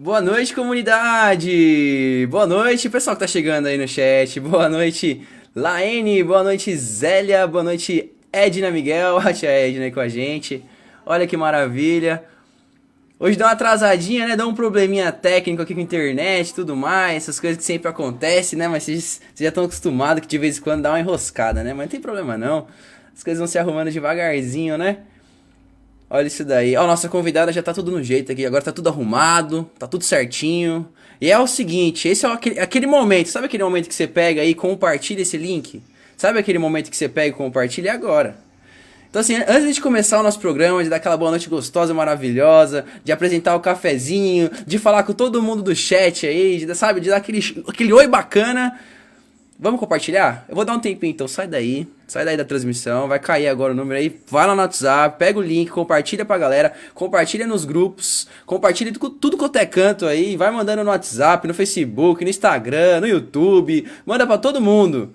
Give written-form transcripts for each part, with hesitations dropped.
Boa noite, comunidade! Boa noite, pessoal que tá chegando aí no chat. Boa noite, Laene. Boa noite, Zélia. Boa noite, Edna Miguel. A tia Edna aí com a gente. Olha que maravilha. Hoje deu uma atrasadinha, né? Deu um probleminha técnico aqui com a internet e tudo mais. Essas coisas que sempre acontecem, né? Mas vocês já estão acostumados que de vez em quando dá uma enroscada, né? Mas não tem problema não. As coisas vão se arrumando devagarzinho, né? Olha isso daí. Ó, nossa convidada já tá tudo no jeito aqui. Agora tá tudo arrumado, tá tudo certinho. E é o seguinte, esse é aquele momento. Sabe aquele momento que você pega aí e compartilha esse link? Sabe aquele momento que você pega e compartilha? É agora. Então assim, antes de começar o nosso programa, de dar aquela boa noite gostosa, maravilhosa, de apresentar o cafezinho, de falar com todo mundo do chat aí, sabe, de dar aquele oi bacana, vamos compartilhar? Eu vou dar um tempinho então, sai daí da transmissão, vai cair agora o número aí, vai lá no WhatsApp, pega o link, compartilha pra galera, compartilha nos grupos, compartilha tudo quanto é canto aí, vai mandando no WhatsApp, no Facebook, no Instagram, no YouTube, manda pra todo mundo.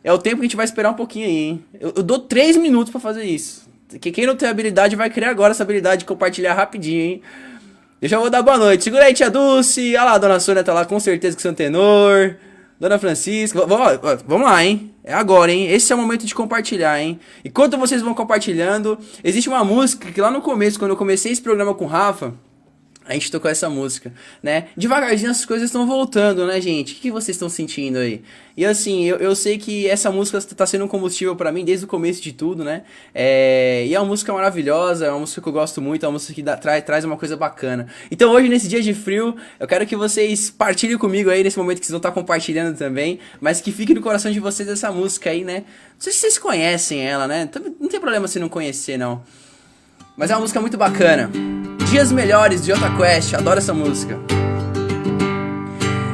É o tempo que a gente vai esperar um pouquinho aí, hein? Eu dou 3 minutos pra fazer isso. Quem não tem habilidade vai criar agora essa habilidade de compartilhar rapidinho, hein? Eu já vou dar boa noite. Segura aí, tia Dulce. Olha lá, a dona Sônia tá lá com certeza que são tenor. Dona Francisca. Vamos lá, hein? É agora, hein? Esse é o momento de compartilhar, hein? Enquanto vocês vão compartilhando, existe uma música que lá no começo, quando eu comecei esse programa com o Rafa, a gente tocou essa música, né? Devagarzinho as coisas estão voltando, né, gente? O que vocês estão sentindo aí? E assim, eu sei que essa música tá sendo um combustível pra mim desde o começo de tudo, né? E é uma música maravilhosa, é uma música que eu gosto muito, é uma música que traz uma coisa bacana. Então hoje, nesse dia de frio, eu quero que vocês partilhem comigo aí, nesse momento que vocês vão estar compartilhando também, mas que fique no coração de vocês essa música aí, né? Não sei se vocês conhecem ela, né? Não tem problema se não conhecer, não. Mas é uma música muito bacana. Dias Melhores, de Jota Quest, adoro essa música.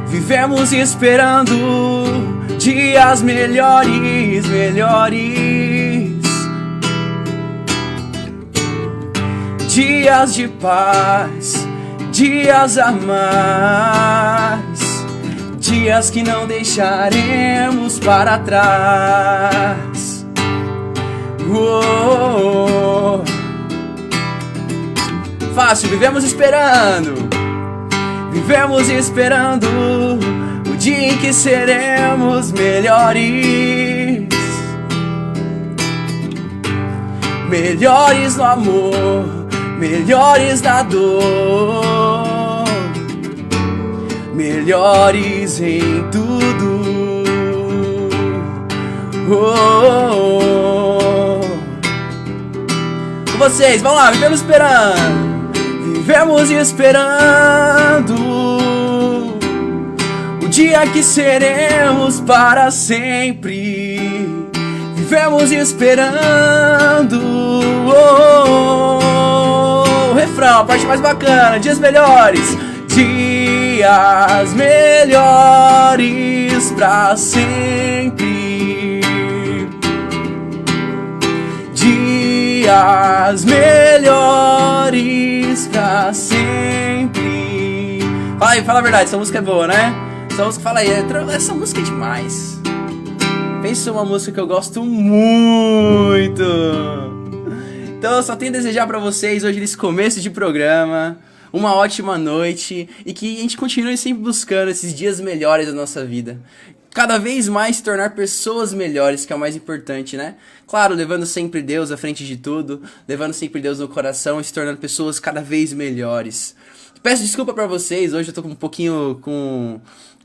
Vivemos esperando dias melhores, dias de paz, dias a mais, dias que não deixaremos para trás. Uou. Fácil, vivemos esperando o dia em que seremos melhores, melhores no amor, melhores na dor, melhores em tudo. Com vocês, vamos lá, vivemos esperando. Vivemos esperando o dia que seremos para sempre. Vivemos esperando refrão, a parte mais bacana. Dias melhores, dias melhores pra sempre. Dias melhores pra sempre. Fala a verdade, essa música é boa, né? Essa música, fala aí, essa música é demais. Pensa uma música que eu gosto muito. Então eu só tenho a desejar pra vocês hoje nesse começo de programa uma ótima noite e que a gente continue sempre buscando esses dias melhores da nossa vida. Cada vez mais se tornar pessoas melhores, que é o mais importante, né? Claro, levando sempre Deus à frente de tudo, levando sempre Deus no coração e se tornando pessoas cada vez melhores. Peço desculpa pra vocês, hoje eu tô com um pouquinho com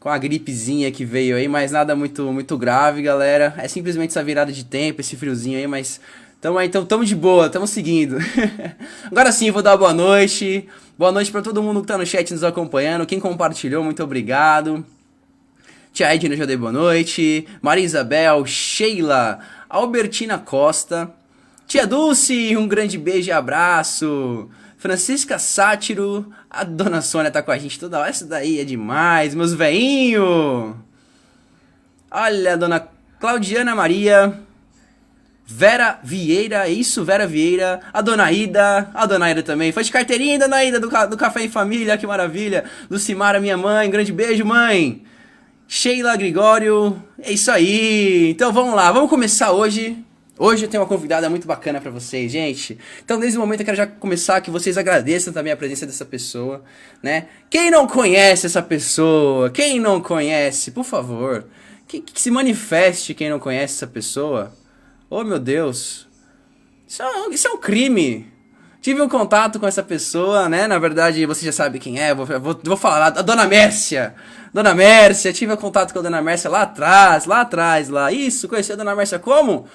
a gripezinha que veio aí, mas nada muito grave, galera. É simplesmente essa virada de tempo, esse friozinho aí, mas tamo aí, tamo de boa, tamo seguindo. Agora sim, vou dar boa noite. Boa noite pra todo mundo que tá no chat nos acompanhando, quem compartilhou, muito obrigado. Tia Edna, já dei boa noite. Maria Isabel, Sheila, Albertina Costa. Tia Dulce, um grande beijo e abraço. Francisca Sátiro. A dona Sônia tá com a gente toda hora. Essa daí é demais, meus veinhos. Olha, a dona Claudiana Maria. Vera Vieira, é isso, Vera Vieira. A dona Ida também. Foi de carteirinha, dona Ida, do Café em Família, que maravilha. Lucimara, minha mãe, grande beijo, mãe. Sheila Gregório, é isso aí. Então vamos lá, vamos começar hoje Hoje eu tenho uma convidada muito bacana pra vocês, gente. Então, desde o momento eu quero já começar que vocês agradeçam também a presença dessa pessoa, né? Quem não conhece essa pessoa? Quem não conhece, por favor, que se manifeste quem não conhece essa pessoa. Oh, meu Deus. Isso é um crime. Tive um contato com essa pessoa, né? Na verdade, você já sabe quem é. Vou falar. A Dona Mércia. Dona Mércia. Tive um contato com a Dona Mércia lá atrás, lá atrás, lá. Isso, conheci a Dona Mércia como?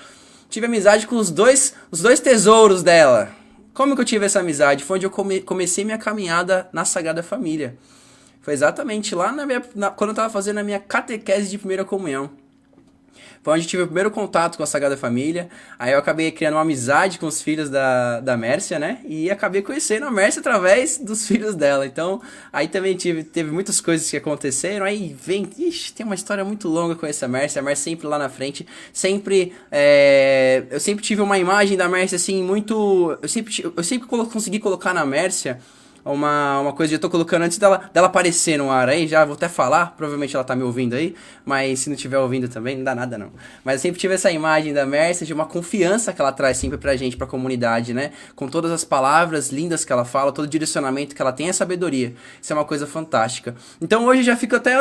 Tive amizade com os dois tesouros dela. Como que eu tive essa amizade? Foi onde eu comecei minha caminhada na Sagrada Família. Foi exatamente lá quando eu tava fazendo a minha catequese de primeira comunhão. Foi onde eu tive o primeiro contato com a Sagrada Família. Aí eu acabei criando uma amizade com os filhos da Mércia, né? E acabei conhecendo a Mércia através dos filhos dela. Então, aí também teve muitas coisas que aconteceram. Aí vem. Ixi, tem uma história muito longa com essa Mércia. A Mércia sempre lá na frente. Sempre. Eu sempre tive uma imagem da Mércia assim, muito. Eu sempre consegui colocar na Mércia uma coisa que eu tô colocando antes dela aparecer no ar aí, já vou até falar, provavelmente ela tá me ouvindo aí, mas se não estiver ouvindo também, não dá nada não. Mas eu sempre tive essa imagem da Mércia, de uma confiança que ela traz sempre pra gente, pra comunidade, né? Com todas as palavras lindas que ela fala, todo o direcionamento que ela tem, a sabedoria. Isso é uma coisa fantástica. Então hoje eu já fico até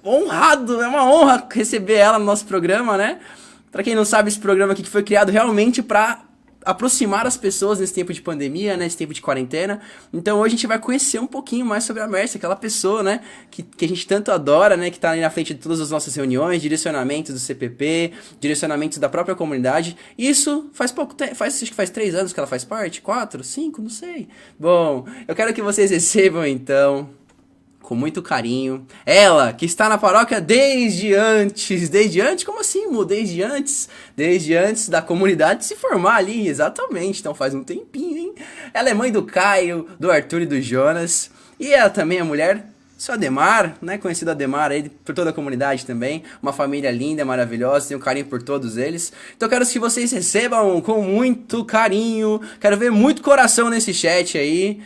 honrado, é uma honra receber ela no nosso programa, né? Pra quem não sabe, esse programa aqui que foi criado realmente pra aproximar as pessoas nesse tempo de pandemia, nesse tempo de quarentena. Então hoje a gente vai conhecer um pouquinho mais sobre a Mércia, aquela pessoa, né, que a gente tanto adora, né, que tá ali na frente de todas as nossas reuniões, direcionamentos do CPP, direcionamentos da própria comunidade. Isso faz pouco tempo, acho que faz 3 anos que ela faz parte, 4, 5, não sei. Bom, eu quero que vocês recebam então com muito carinho. Ela, que está na paróquia desde antes. Desde antes? Como assim, Mu? Desde antes? Desde antes da comunidade se formar ali, exatamente. Então faz um tempinho, hein? Ela é mãe do Caio, do Arthur e do Jonas. E ela também é mulher. Seu Ademar, né? Conhecido Ademar aí por toda a comunidade também. Uma família linda, maravilhosa. Tenho um carinho por todos eles. Então quero que vocês recebam com muito carinho. Quero ver muito coração nesse chat aí.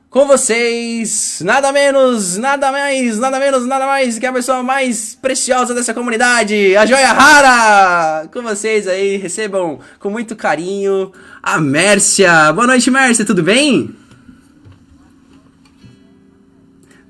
Com vocês, nada menos, nada mais, nada menos, nada mais que a pessoa mais preciosa dessa comunidade, a Joia Rara! Com vocês aí, recebam com muito carinho a Mércia. Boa noite, Mércia, tudo bem?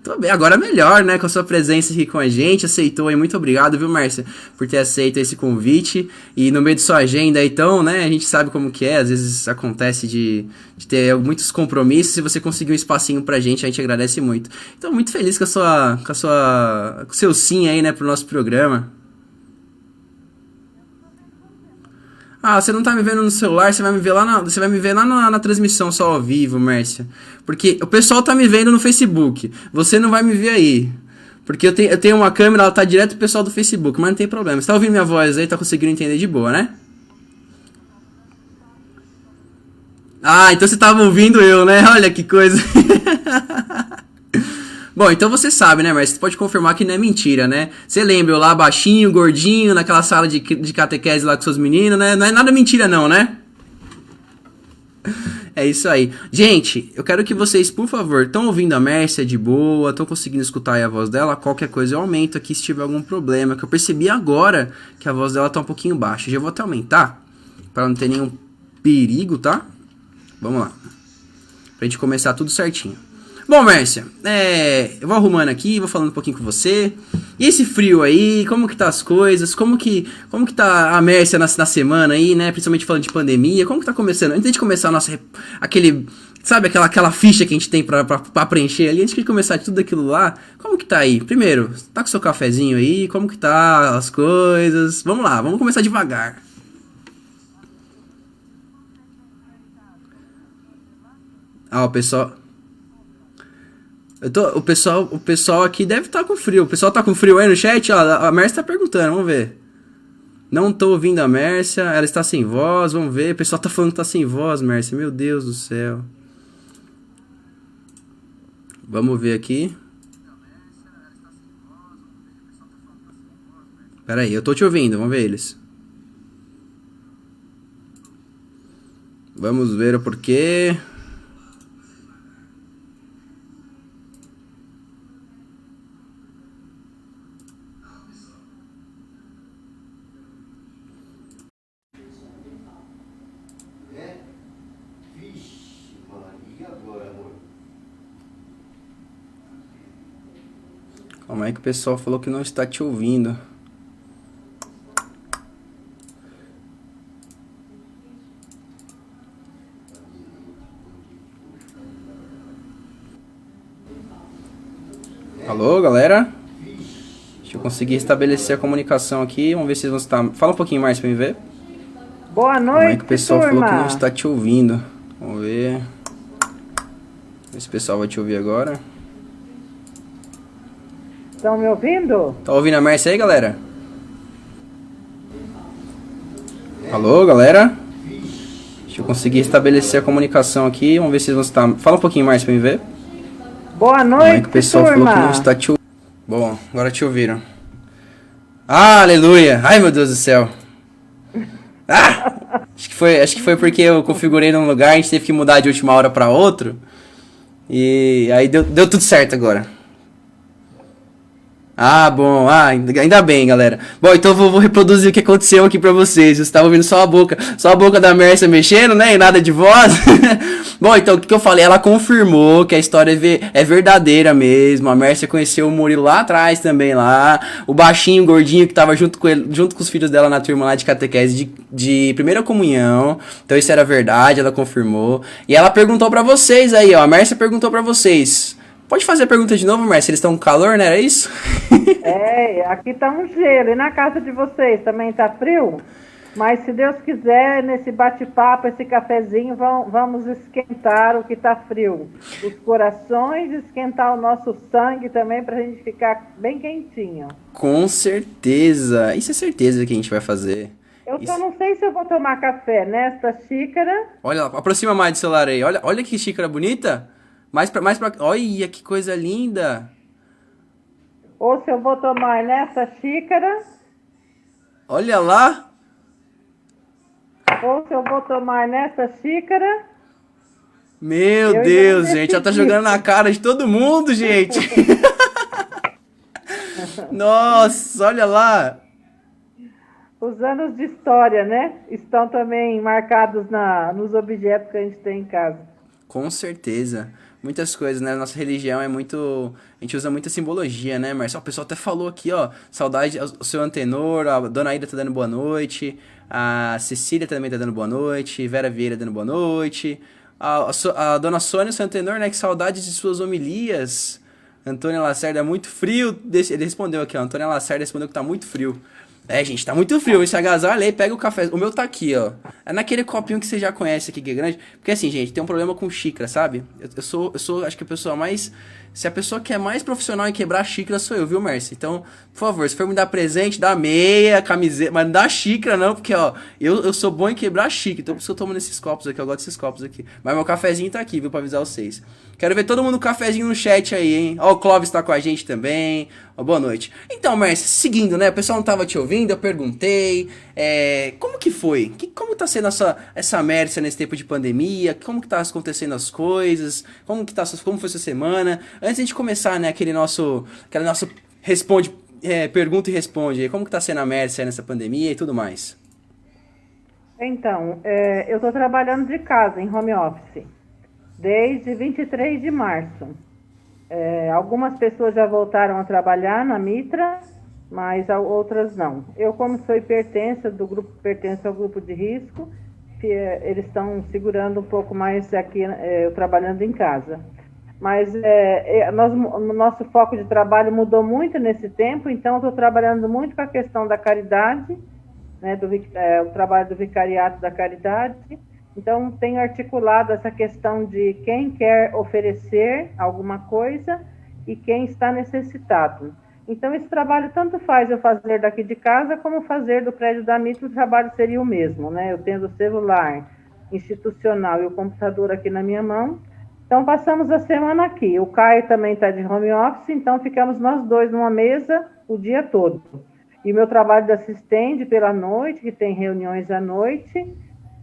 Tô bem, agora melhor, né? Com a sua presença aqui com a gente, aceitou aí. Muito obrigado, viu, Márcia, por ter aceito esse convite. E no meio de sua agenda, então, né? A gente sabe como que é, às vezes acontece de ter muitos compromissos e você conseguiu um espacinho pra gente, a gente agradece muito. Então, muito feliz com o seu sim aí, né, pro nosso programa. Ah, você não tá me vendo no celular, você vai me ver lá na transmissão só ao vivo, Mércia. Porque o pessoal tá me vendo no Facebook. Você não vai me ver aí. Porque eu tenho uma câmera, ela tá direto pro pessoal do Facebook, mas não tem problema. Você tá ouvindo minha voz aí, tá conseguindo entender de boa, né? Ah, então você tava ouvindo eu, né? Olha que coisa. Bom, então você sabe, né, mas você pode confirmar que não é mentira, né? Você lembra eu lá baixinho, gordinho, naquela sala de catequese lá com seus meninos, né? Não é nada mentira não, né? É isso aí. Gente, eu quero que vocês, por favor, estão ouvindo a Mércia de boa, estão conseguindo escutar aí a voz dela, qualquer coisa eu aumento aqui se tiver algum problema, que eu percebi agora que a voz dela tá um pouquinho baixa. Já vou até aumentar, para não ter nenhum perigo, tá? Vamos lá. Pra gente começar tudo certinho. Bom, Mércia, eu vou arrumando aqui, vou falando um pouquinho com você. E esse frio aí, como que tá as coisas? Como que tá a Mércia na semana aí, né? Principalmente falando de pandemia, como que tá começando? Antes de começar a nossa, sabe aquela ficha que a gente tem pra preencher ali, antes de começar tudo aquilo lá, como que tá aí? Primeiro, tá com seu cafezinho aí, como que tá as coisas? Vamos lá, vamos começar devagar. Ah, o pessoal... o pessoal aqui deve estar com frio. O pessoal tá com frio aí no chat? Ó, a Mércia tá perguntando, vamos ver. Não tô ouvindo a Mércia, ela está sem voz, vamos ver. O pessoal tá falando que tá sem voz, Mércia. Meu Deus do céu. Vamos ver aqui. Pera aí, eu tô te ouvindo, vamos ver eles. Vamos ver o porquê. Calma aí que o pessoal falou que não está te ouvindo. Alô, galera? Deixa eu conseguir estabelecer a comunicação aqui. Vamos ver se vocês vão estar. Fala um pouquinho mais pra mim ver. Boa Calma aí que o noite, pessoal falou que não turma. está te ouvindo. Vamos ver. Ver se o pessoal vai te ouvir agora. Estão me ouvindo? Tá ouvindo a Mércia aí, galera? Alô, galera? Deixa eu conseguir estabelecer a comunicação aqui. Vamos ver se vocês vão estar. Fala um pouquinho mais pra mim ver. Boa Calma aí que o noite, pessoal falou que não turma. está te ouvindo. Bom, agora te ouviram. Ah, aleluia! Ai, meu Deus do céu! Ah! Acho que foi porque eu configurei num lugar, a gente teve que mudar de última hora pra outro. E aí deu tudo certo agora. Ah, bom. Ah, ainda bem, galera. Bom, então eu vou reproduzir o que aconteceu aqui pra vocês. Você estava ouvindo só a boca da Mércia mexendo, né? E nada de voz. Bom, então o que eu falei? Ela confirmou que a história é verdadeira mesmo. A Mércia conheceu o Murilo lá atrás também lá. O baixinho, o gordinho que tava junto com ele, junto com os filhos dela na turma lá de catequese de primeira comunhão. Então isso era verdade, ela confirmou. E ela perguntou pra vocês aí, ó. A Mércia perguntou pra vocês. Pode fazer a pergunta de novo, Mércia? Eles estão com calor, né? Era isso? Aqui tá um gelo. E na casa de vocês também tá frio? Mas se Deus quiser, nesse bate-papo, esse cafezinho, vamos esquentar o que tá frio. Os corações, esquentar o nosso sangue também pra gente ficar bem quentinho. Com certeza. Isso é certeza que a gente vai fazer. Eu só Isso. não sei se eu vou tomar café nesta xícara Olha, aproxima mais do celular aí. Olha que xícara bonita. Mais pra. Olha que coisa linda. ou se eu vou tomar nessa xícara Olha lá. ou se eu vou tomar nessa xícara. Meu Eu ainda não Deus, gente. Ela tá decidi. jogando na cara de todo mundo, gente. Nossa, olha lá. Os anos de história, né? Estão também marcados nos objetos que a gente tem em casa. Com certeza. Muitas coisas, né? Nossa religião é muito. A gente usa muita simbologia, né, Marcelo? O pessoal até falou aqui, ó. Saudade, o seu Antenor, a Dona Aida tá dando boa noite. A Cecília também tá dando boa noite. Vera Vieira dando boa noite. A Dona Sônia, o seu Antenor, né? Que saudades de suas homilias. Antônia Lacerda, é muito frio. Ele respondeu aqui, ó. Antônia Lacerda respondeu que tá muito frio. É, gente, tá muito frio. Esse agasalho aí, pega o café. O meu tá aqui, ó. É naquele copinho que você já conhece aqui, que é grande. Porque assim, gente, tem um problema com xícara, sabe? Eu sou, acho que a pessoa mais. Se a pessoa que é mais profissional em quebrar xícara sou eu, viu, Mércia? Então, por favor, se for me dar presente, dá meia, camiseta, mas não dá xícara não, porque, ó, eu sou bom em quebrar xícara. Então, por isso que eu tomo nesses copos aqui, eu gosto desses copos aqui. Mas meu cafezinho tá aqui, viu, pra avisar vocês. Quero ver todo mundo com cafezinho no chat aí, hein? Ó, o Clóvis tá com a gente também. Ó, boa noite. Então, Mércia, seguindo, né? O pessoal não tava te ouvindo, eu perguntei. Como que foi? Como tá sendo essa Mércia nesse tempo de pandemia? Como que tá acontecendo as coisas? Como foi sua semana? Antes de a gente começar, né, aquele nosso responde, pergunta e responde aí. Como que tá sendo a Mércia nessa pandemia e tudo mais? Então, eu estou trabalhando de casa, em home office, desde 23 de março. Algumas pessoas já voltaram a trabalhar na Mitra, mas outras não. Eu, como sou hipertensa, pertenço ao grupo de risco, eles estão segurando um pouco mais aqui, eu trabalhando em casa. Mas o nosso foco de trabalho mudou muito nesse tempo, então eu estou trabalhando muito com a questão da caridade, né, o trabalho do vicariato da caridade. Então, tenho articulado essa questão de quem quer oferecer alguma coisa e quem está necessitado. Então, esse trabalho tanto faz eu fazer daqui de casa como fazer do prédio da Mitra, o trabalho seria o mesmo, né? Eu tendo o celular institucional e o computador aqui na minha mão. Então, passamos a semana aqui. O Caio também está de home office, então ficamos nós dois numa mesa o dia todo. E meu trabalho de assistente pela noite, que tem reuniões à noite,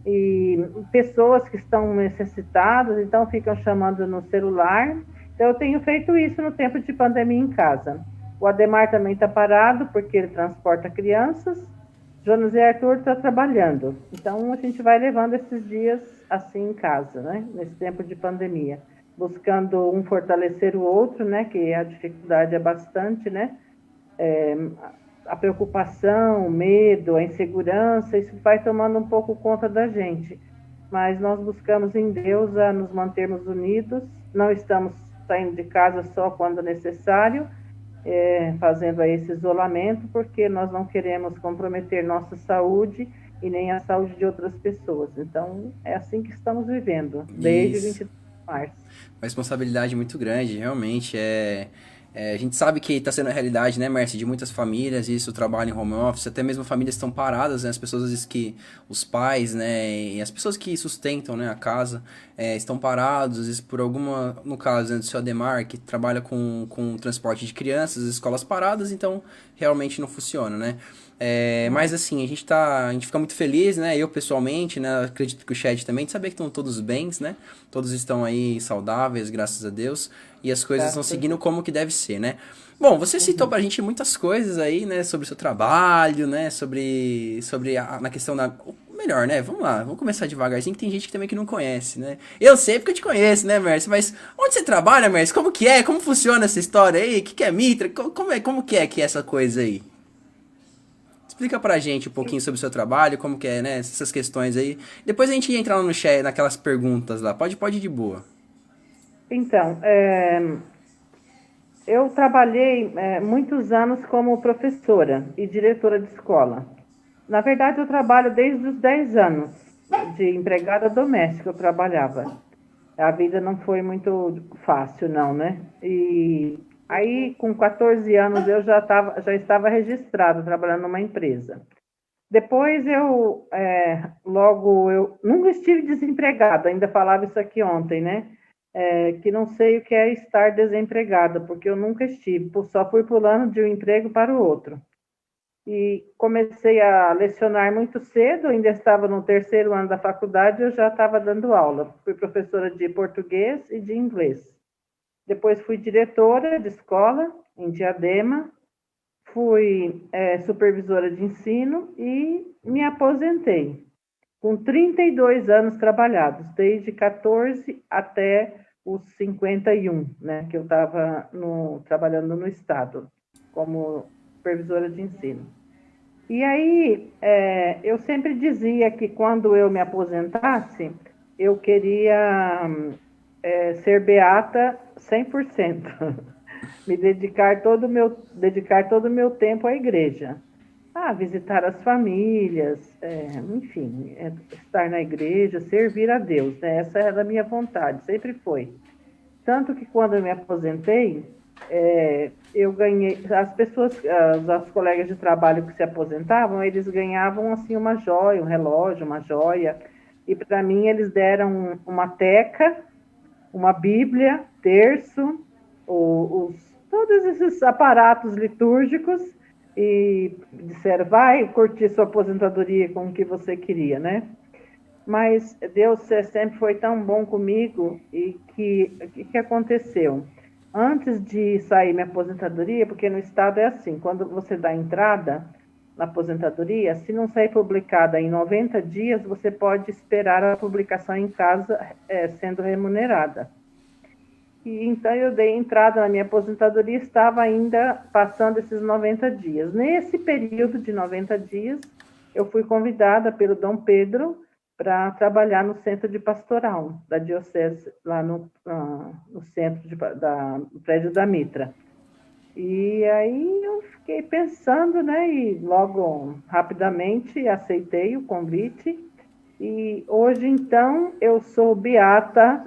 e pessoas que estão necessitadas, então ficam chamando no celular. Então, eu tenho feito isso no tempo de pandemia em casa. O Ademar também está parado, porque ele transporta crianças. Jonas e Arthur estão trabalhando. Então, a gente vai levando esses dias assim em casa, né? Nesse tempo de pandemia. buscando um fortalecer o outro, né? Que a dificuldade é bastante, né? A preocupação, o medo, a insegurança, isso vai tomando um pouco conta da gente. Mas nós buscamos em Deus a nos mantermos unidos, não estamos saindo de casa só quando necessário, fazendo aí esse isolamento, porque nós não queremos comprometer nossa saúde e nem a saúde de outras pessoas. Então, é assim que estamos vivendo, desde Isso. 23 de março. Uma responsabilidade muito grande, realmente. A gente sabe que está sendo a realidade, né, Mércia, de muitas famílias, isso, o trabalho em home office, até mesmo famílias estão paradas, né, as pessoas, às vezes, que os pais, né, e as pessoas que sustentam, né, a casa, estão parados, às vezes, por alguma, no caso, né, do seu Ademar, que trabalha com transporte de crianças, as escolas paradas, então, realmente não funciona, né. Mas assim, a gente fica muito feliz, né? Eu pessoalmente, né? Acredito que o chat também, de saber que estão todos bens, né? Todos estão aí saudáveis, graças a Deus, e as coisas estão Graças a seguindo Deus. como que deve ser, né? Bom, você citou pra gente muitas coisas aí, né? Sobre o seu trabalho, né? Na questão da... Melhor, né? Vamos lá, vamos começar devagarzinho, que tem gente que também que não conhece, né? Eu sei porque eu te conheço, né, Mércio? Mas onde você trabalha, Mércio? Como que é? Como funciona essa história aí? O que é Mitra? Como que é essa coisa aí? Explica pra gente um pouquinho sobre o seu trabalho, como que é, né, essas questões aí. Depois a gente entra lá no chat, naquelas perguntas lá. Pode ir de boa. Então, eu trabalhei muitos anos como professora e diretora de escola. Na verdade, eu trabalho desde os 10 anos de empregada doméstica, eu trabalhava. A vida não foi muito fácil, não, né? E aí, com 14 anos, eu já estava registrada, trabalhando numa empresa. Depois eu nunca estive desempregada, ainda falava isso aqui ontem, né? Que não sei o que é estar desempregada, porque eu nunca estive, só fui pulando de um emprego para o outro. E comecei a lecionar muito cedo, ainda estava no terceiro ano da faculdade, eu já estava dando aula. Fui professora de português e de inglês. Depois fui diretora de escola em Diadema, fui supervisora de ensino e me aposentei com 32 anos trabalhados, desde 14 até os 51, né, que eu estava trabalhando no Estado, como supervisora de ensino. E aí, eu sempre dizia que quando eu me aposentasse, eu queria ser beata 100%, me dedicar todo o meu tempo à igreja, a visitar as famílias, enfim, estar na igreja, servir a Deus, né? Essa era a minha vontade, sempre foi. Tanto que quando eu me aposentei, eu ganhei, as colegas de trabalho que se aposentavam, eles ganhavam assim uma joia, um relógio, uma joia, e para mim eles deram uma teca, uma Bíblia, terço, todos esses aparatos litúrgicos e disseram, vai curtir sua aposentadoria com o que você queria, né? Mas Deus sempre foi tão bom comigo e o que aconteceu? Antes de sair minha aposentadoria, porque no Estado é assim, quando você dá entrada na aposentadoria, se não sair publicada em 90 dias, você pode esperar a publicação em casa sendo remunerada. E então eu dei entrada na minha aposentadoria, estava ainda passando esses 90 dias. Nesse período de 90 dias, eu fui convidada pelo Dom Pedro para trabalhar no centro de pastoral da diocese, lá no centro no prédio da Mitra. E aí eu fiquei pensando, né, e logo, rapidamente, aceitei o convite. E hoje, então, eu sou beata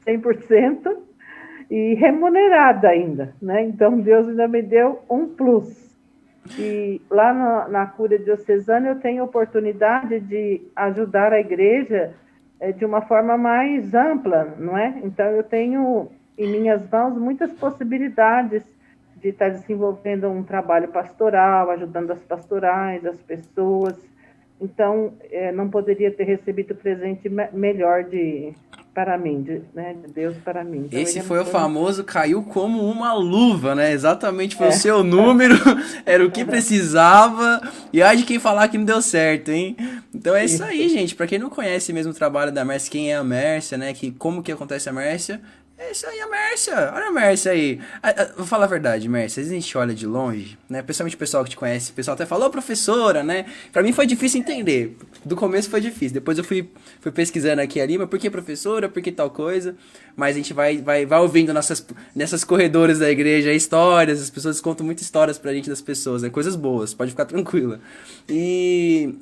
100% e remunerada ainda, né? Então, Deus ainda me deu um plus. E lá na Cúria Diocesana eu tenho a oportunidade de ajudar a igreja de uma forma mais ampla, não é? Então, eu tenho em minhas mãos muitas possibilidades de estar desenvolvendo um trabalho pastoral, ajudando as pastorais, as pessoas. Então, não poderia ter recebido presente melhor para mim, né, de Deus para mim. Então ele Esse é foi o foi muito. famoso caiu como uma luva, né? Exatamente foi o É. seu número, era o que precisava, e ai de quem falar que não deu certo, hein? Então é isso aí, Isso. gente. Pra quem não conhece mesmo o trabalho da Mércia, quem é a Mércia, né? Que, como que acontece a Mércia, é isso aí, a Mércia. Olha a Mércia aí. Vou falar a verdade, Mércia. Às vezes a gente olha de longe, né? Principalmente o pessoal que te conhece, o pessoal até falou, professora, né? Pra mim foi difícil entender. Do começo foi difícil. Depois eu fui pesquisando aqui e ali, mas por que professora? Por que tal coisa? Mas a gente vai ouvindo nessas corredores da igreja histórias, as pessoas contam muitas histórias pra gente das pessoas, né? Coisas boas, pode ficar tranquila. E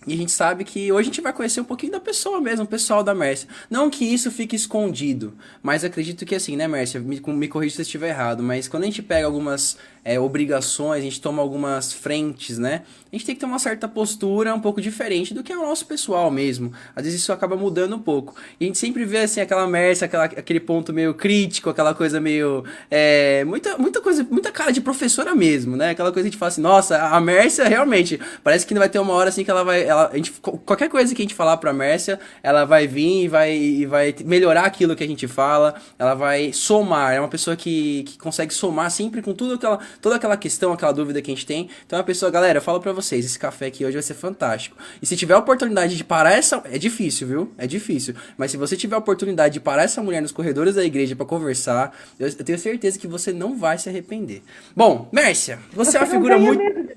e a gente sabe que hoje a gente vai conhecer um pouquinho da pessoa mesmo, o pessoal da Mércia. Não que isso fique escondido, mas acredito que assim, né, Mércia? Me corrija se eu estiver errado, mas quando a gente pega algumas obrigações, a gente toma algumas frentes, né? A gente tem que ter uma certa postura um pouco diferente do que é o nosso pessoal mesmo. Às vezes isso acaba mudando um pouco. E a gente sempre vê assim aquela Mércia, aquele ponto meio crítico, aquela coisa meio. Muita coisa, muita cara de professora mesmo, né? Aquela coisa que a gente fala assim, nossa, a Mércia realmente, parece que vai ter uma hora assim que ela vai. Qualquer coisa que a gente falar pra Mércia, ela vai vir e vai melhorar aquilo que a gente fala, ela vai somar. É uma pessoa que consegue somar sempre com toda aquela questão, aquela dúvida que a gente tem. Então é uma pessoa, galera, eu falo pra vocês, esse café aqui hoje vai ser fantástico. E se tiver a oportunidade de parar essa. É difícil, viu? É difícil. Mas se você tiver a oportunidade de parar essa mulher nos corredores da igreja pra conversar, eu tenho certeza que você não vai se arrepender. Bom, Mércia, você é Você uma não figura tenha muito. medo de,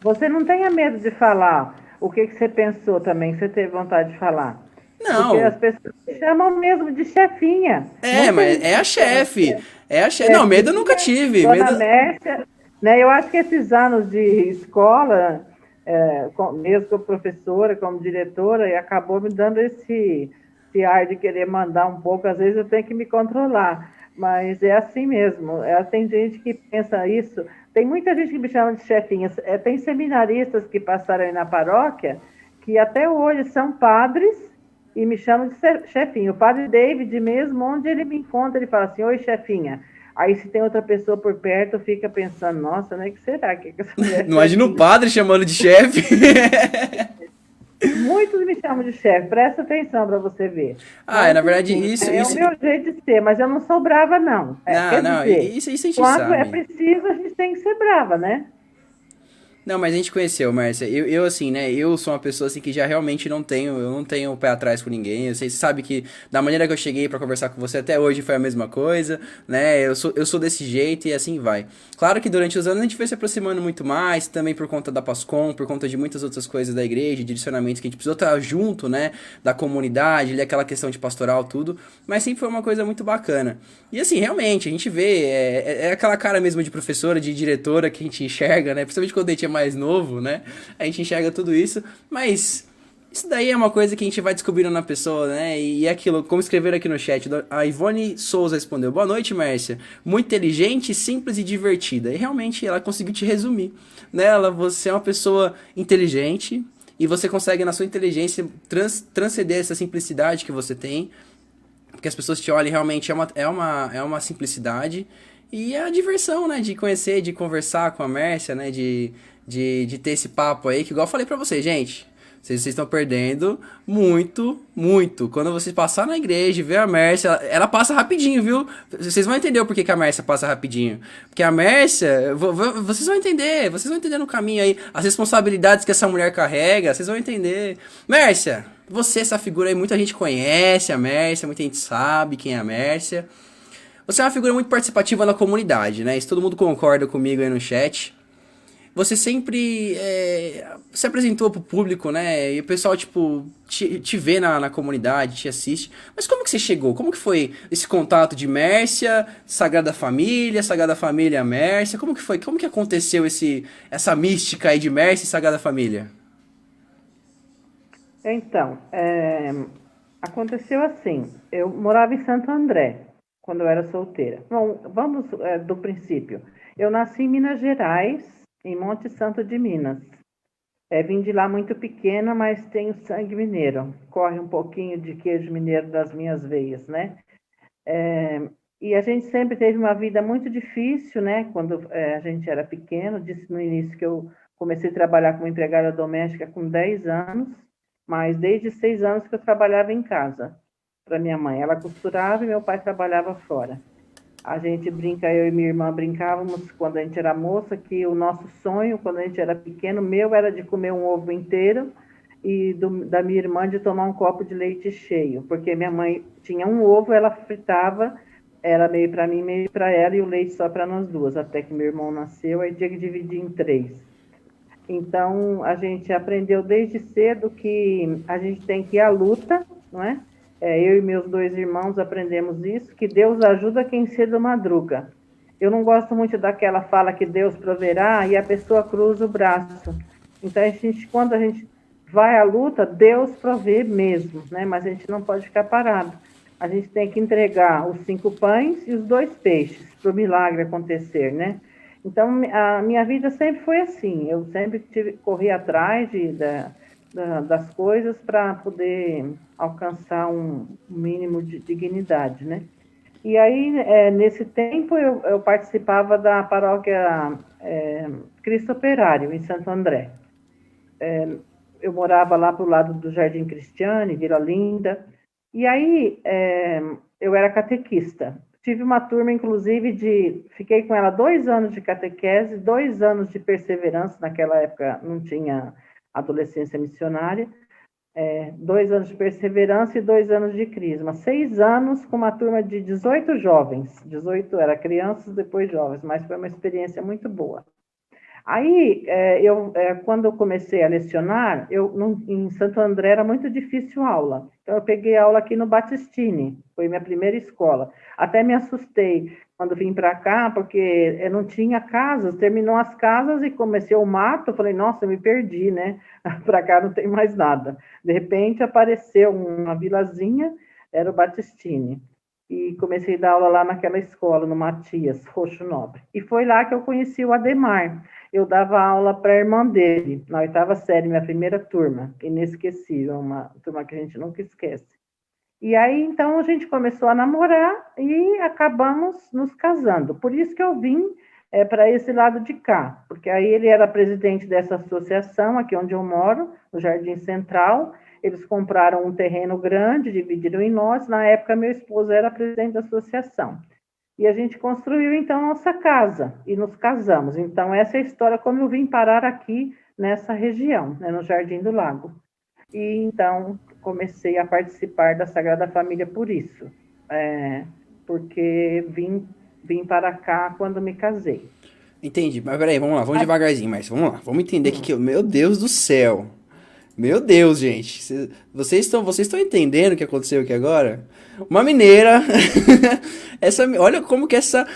você não tenha medo de falar o que você pensou também, que você teve vontade de falar. Porque as Não. pessoas me chamam mesmo de chefinha. Mas Muita gente é a me chama de chefe. É a chefe. Não, medo eu nunca chefinha, tive. Dona Medo. Mércia. Né? Eu acho que esses anos de escola, mesmo como professora, como diretora, e acabou me dando esse ar de querer mandar um pouco. Às vezes eu tenho que me controlar. Mas é assim mesmo. Tem gente que pensa isso. Tem muita gente que me chama de chefinha. Tem seminaristas que passaram aí na paróquia que até hoje são padres e me chamam de chefinho. O padre David mesmo, onde ele me encontra, ele fala assim, oi, chefinha. Aí se tem outra pessoa por perto, fica pensando, nossa, né, que será que essa mulher é Não imagina o chefinha? padre chamando de chefe. Muitos me chamam de chefe, presta atenção para você ver. Na Mas, verdade, enfim, isso, é o isso. meu jeito de ser, mas eu não sou brava, não. Não, Quer não, dizer, isso a gente quando é sabe. preciso, a gente tem que ser brava, né? Não, mas a gente conheceu, Márcia. Assim, né? Eu sou uma pessoa assim que já realmente eu não tenho o pé atrás com ninguém. Você sabe que da maneira que eu cheguei pra conversar com você até hoje foi a mesma coisa, né? Eu sou desse jeito e assim vai. Claro que durante os anos a gente foi se aproximando muito mais, também por conta da Pascom, por conta de muitas outras coisas da igreja, direcionamentos que a gente precisou estar junto, né? Da comunidade, ali, aquela questão de pastoral, tudo. Mas sempre foi uma coisa muito bacana. E assim, realmente, a gente vê, é aquela cara mesmo de professora, de diretora que a gente enxerga, né? Principalmente quando a gente é mais novo, né? A gente enxerga tudo isso, mas isso daí é uma coisa que a gente vai descobrindo na pessoa, né? E é aquilo, como escreveram aqui no chat, a Ivone Souza respondeu: Boa noite, Mércia. Muito inteligente, simples e divertida. E realmente ela conseguiu te resumir. Nela, você é uma pessoa inteligente e você consegue, na sua inteligência, transcender essa simplicidade que você tem. Porque as pessoas te olham realmente é uma simplicidade. E é a diversão, né? De conhecer, de conversar com a Mércia, né? De ter esse papo aí, que igual eu falei pra vocês, gente. Vocês estão perdendo muito, muito. Quando vocês passar na igreja e ver a Mércia, ela passa rapidinho, viu? Vocês vão entender o porquê que a Mércia passa rapidinho. Porque a Mércia, vocês vão entender no caminho aí as responsabilidades que essa mulher carrega, vocês vão entender. Mércia, você, essa figura aí, muita gente conhece a Mércia, muita gente sabe quem é a Mércia. Você é uma figura muito participativa na comunidade, né? Isso todo mundo concorda comigo aí no chat. Você sempre se apresentou pro público, né? E o pessoal, tipo, te vê na comunidade, te assiste. Mas como que você chegou? Como que foi esse contato de Mércia, Sagrada Família Mércia? Como que foi? Como que aconteceu essa mística aí de Mércia e Sagrada Família? Então, aconteceu assim. Eu morava em Santo André, quando eu era solteira. Bom, vamos do princípio. Eu nasci em Minas Gerais, em Monte Santo de Minas. Vim de lá muito pequena, mas tenho sangue mineiro. Corre um pouquinho de queijo mineiro das minhas veias, né? E a gente sempre teve uma vida muito difícil, né? Quando a gente era pequeno, disse no início que eu comecei a trabalhar como empregada doméstica com 10 anos, mas desde 6 anos que eu trabalhava em casa. para minha mãe. Ela costurava e meu pai trabalhava fora. A gente brinca, eu e minha irmã brincávamos quando a gente era moça, que o nosso sonho, quando a gente era pequeno, meu era de comer um ovo inteiro e da minha irmã de tomar um copo de leite cheio, porque minha mãe tinha um ovo, ela fritava, era meio para mim, meio para ela, e o leite só para nós duas, até que meu irmão nasceu, aí tinha que dividir em três. Então, a gente aprendeu desde cedo que a gente tem que ir à luta, não é? Eu e meus dois irmãos aprendemos isso, que Deus ajuda quem cedo madruga. Eu não gosto muito daquela fala que Deus proverá e a pessoa cruza o braço. Então, quando a gente vai à luta, Deus provê mesmo, né? Mas a gente não pode ficar parado. A gente tem que entregar os 5 pães e os 2 peixes para o milagre acontecer, né? Então, a minha vida sempre foi assim. Eu sempre corri atrás das coisas para poder alcançar um mínimo de dignidade, né? E aí, nesse tempo, eu participava da paróquia Cristo Operário, em Santo André. Eu morava lá para o lado do Jardim Cristiane, Vila Linda. E aí, eu era catequista. Tive uma turma, inclusive, fiquei com ela 2 anos de catequese, 2 anos de perseverança, naquela época não tinha adolescência missionária, 2 anos de perseverança e 2 anos de crisma. 6 anos com uma turma de 18 jovens, 18 era crianças, depois jovens, mas foi uma experiência muito boa. Aí, quando eu comecei a lecionar, em Santo André era muito difícil a aula. Então, eu peguei aula aqui no Battistini, foi minha primeira escola. Até me assustei quando vim para cá, porque eu não tinha casas, terminou as casas e comecei o mato, eu falei, nossa, eu me perdi, né? Para cá não tem mais nada. De repente, apareceu uma vilazinha, era o Battistini. E comecei a dar aula lá naquela escola, no Matias, Roxo Nobre. E foi lá que eu conheci o Ademar. Eu dava aula para a irmã dele, na 8ª série, minha primeira turma, inesquecível, uma turma que a gente nunca esquece. E aí, então, a gente começou a namorar e acabamos nos casando. Por isso que eu vim para esse lado de cá, porque aí ele era presidente dessa associação, aqui onde eu moro, no Jardim Central. Eles compraram um terreno grande, dividiram em nós. Na época, meu esposo era presidente da associação. E a gente construiu, então, nossa casa e nos casamos. Então, essa é a história como eu vim parar aqui nessa região, né, no Jardim do Lago. E, então, comecei a participar da Sagrada Família por isso, porque vim para cá quando me casei. Entendi, mas peraí, vamos lá, vamos devagarzinho, mas vamos lá, vamos entender meu Deus do céu. Meu Deus, gente. Vocês estão entendendo o que aconteceu aqui agora? Uma mineira. Olha como que essa.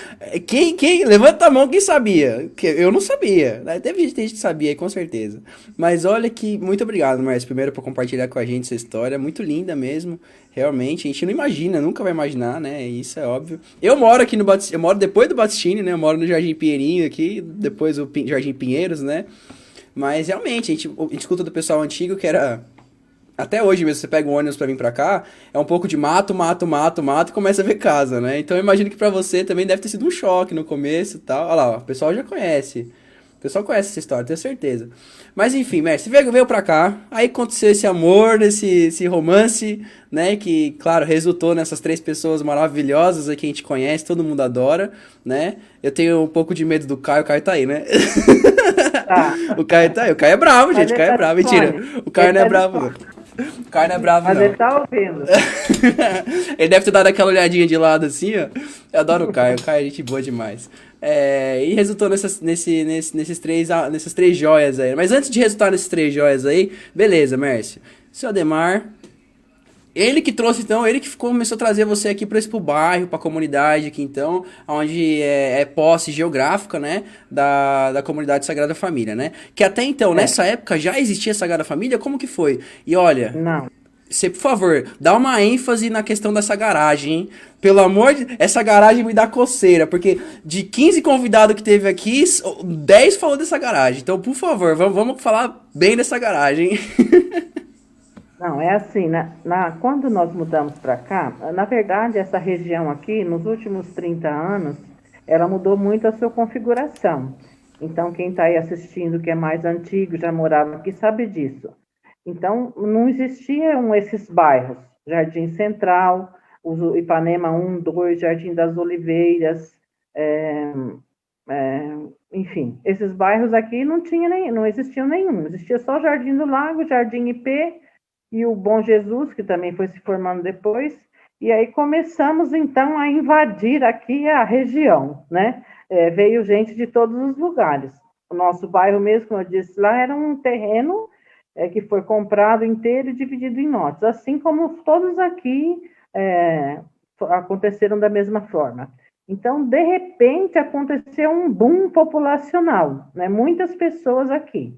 Quem? Levanta a mão quem sabia. Eu não sabia. Teve gente que sabia aí, com certeza. Mas olha que. Muito obrigado, Márcio, primeiro por compartilhar com a gente essa história. Muito linda mesmo. Realmente. A gente não imagina, nunca vai imaginar, né? Isso é óbvio. Eu moro aqui no Batistini. Eu moro depois do Batistini, né? Eu moro no Jardim Pinheirinho aqui. Depois do Jardim Pinheiros, né? Mas realmente, a gente escuta do pessoal antigo que era. Até hoje mesmo, você pega um ônibus pra vir pra cá, é um pouco de mato, mato, mato, mato e começa a ver casa, né? Então eu imagino que pra você também deve ter sido um choque no começo e tal. Olha lá, ó, o pessoal já conhece. O pessoal conhece essa história, tenho certeza. Mas enfim, Mestre, você veio pra cá, aí aconteceu esse amor, esse romance, né? Que, claro, resultou nessas 3 pessoas maravilhosas aí que a gente conhece, todo mundo adora, né? Eu tenho um pouco de medo do Caio, o Caio tá aí, né? Tá. O Caio tá aí, o Caio é bravo, gente, o Caio é bravo, mentira. O Caio não é bravo, não. O Caio não é bravo, Mas não. ele tá ouvindo. Ele deve ter dado aquela olhadinha de lado assim, ó. Eu adoro o Caio é gente boa demais. E resultou nesses 3 joias aí. Mas antes de resultar nesses 3 joias aí, beleza, Mércio. Seu Ademar, ele que trouxe, então, ele que começou a trazer você aqui pro bairro, pra comunidade aqui, então, onde é posse geográfica, né, da comunidade Sagrada Família, né? Que até então, nessa época, já existia Sagrada Família? Como que foi? E olha, Não. você, por favor, dá uma ênfase na questão dessa garagem, hein? Pelo amor de... Essa garagem me dá coceira, porque de 15 convidados que teve aqui, 10 falou dessa garagem. Então, por favor, vamos falar bem dessa garagem, hein? Não, é assim, quando nós mudamos para cá, na verdade, essa região aqui, nos últimos 30 anos, ela mudou muito a sua configuração. Então, quem está aí assistindo, que é mais antigo, já morava aqui, sabe disso. Então, não existiam esses bairros. Jardim Central, o Ipanema 1, 2, Jardim das Oliveiras, é, é, enfim, esses bairros aqui não existiam nenhum, existia só o Jardim do Lago, Jardim IP e o Bom Jesus, que também foi se formando depois, e aí começamos então a invadir aqui a região, né? Veio gente de todos os lugares. O nosso bairro mesmo, como eu disse lá, era um terreno que foi comprado inteiro e dividido em lotes, assim como todos aqui aconteceram da mesma forma. Então, de repente, aconteceu um boom populacional, né? Muitas pessoas aqui.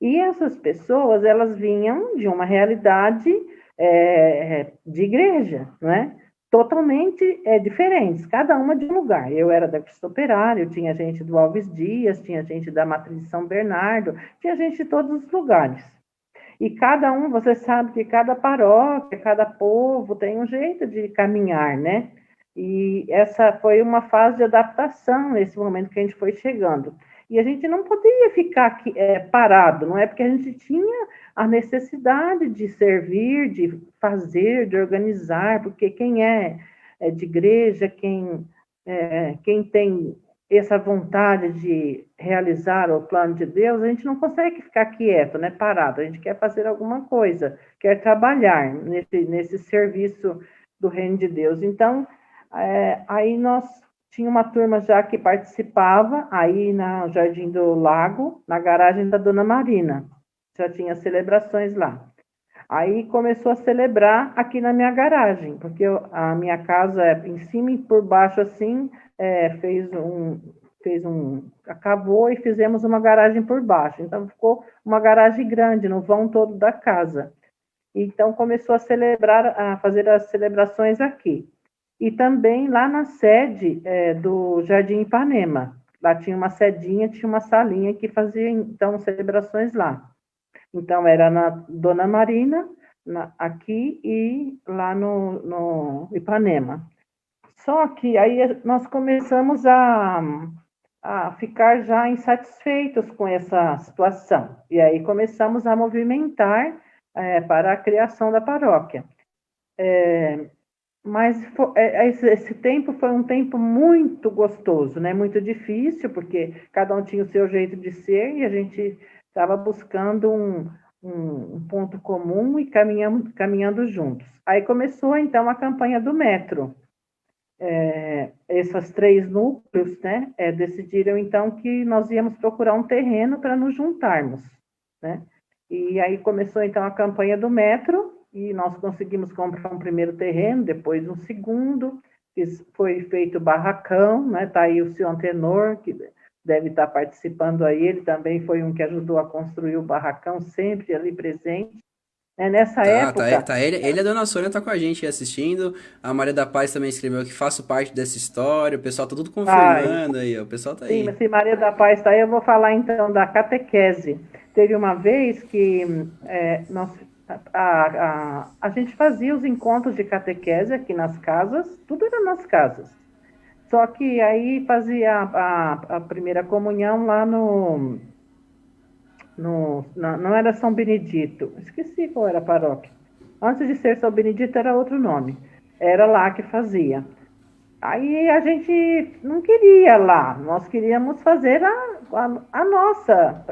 E essas pessoas, elas vinham de uma realidade de igreja, né? Totalmente diferentes, cada uma de um lugar. Eu era da Cristo Operário, tinha gente do Alves Dias, tinha gente da Matriz de São Bernardo, tinha gente de todos os lugares. E cada um, você sabe que cada paróquia, cada povo tem um jeito de caminhar, né? E essa foi uma fase de adaptação nesse momento que a gente foi chegando. E a gente não podia ficar aqui, parado, não é? Porque a gente tinha a necessidade de servir, de fazer, de organizar, porque quem é de igreja, quem tem essa vontade de realizar o plano de Deus, a gente não consegue ficar quieto, né, parado, a gente quer fazer alguma coisa, quer trabalhar nesse serviço do reino de Deus. Então, aí nós tinha uma turma já que participava, aí no Jardim do Lago, na garagem da Dona Marina, já tinha celebrações lá. Aí começou a celebrar aqui na minha garagem, porque a minha casa é em cima e por baixo assim, acabou e fizemos uma garagem por baixo. Então ficou uma garagem grande no vão todo da casa. Então começou a fazer as celebrações aqui. E também lá na sede do Jardim Ipanema. Lá tinha uma sedinha, tinha uma salinha que fazia então celebrações lá. Então, era na Dona Marina, aqui e lá no Ipanema. Só que aí nós começamos a ficar já insatisfeitos com essa situação. E aí começamos a movimentar para a criação da paróquia. Mas esse tempo foi um tempo muito gostoso, né? Muito difícil, porque cada um tinha o seu jeito de ser e a gente estava buscando um ponto comum e caminhando juntos. Aí começou, então, a campanha do metro. Esses 3 núcleos, né, decidiram, então, que nós íamos procurar um terreno para nos juntarmos, né? E aí começou, então, a campanha do metro, e nós conseguimos comprar um primeiro terreno, depois um segundo, foi feito barracão, né? Tá aí o seu Antenor, que deve estar participando aí, ele também foi um que ajudou a construir o barracão, sempre ali presente. Nessa época... Ele e a Dona Sônia tá com a gente aí assistindo. A Maria da Paz também escreveu que faço parte dessa história. O pessoal tá tudo Ai, confirmando aí, ó. O pessoal tá sim, aí. mas se Maria da Paz está aí, eu vou falar então da catequese. Teve uma vez que a gente fazia os encontros de catequese aqui nas casas, tudo era nas casas. Só que aí fazia a primeira comunhão lá não era São Benedito, esqueci qual era a paróquia. Antes de ser São Benedito era outro nome. Era lá que fazia. Aí a gente não queria lá, nós queríamos fazer a nossa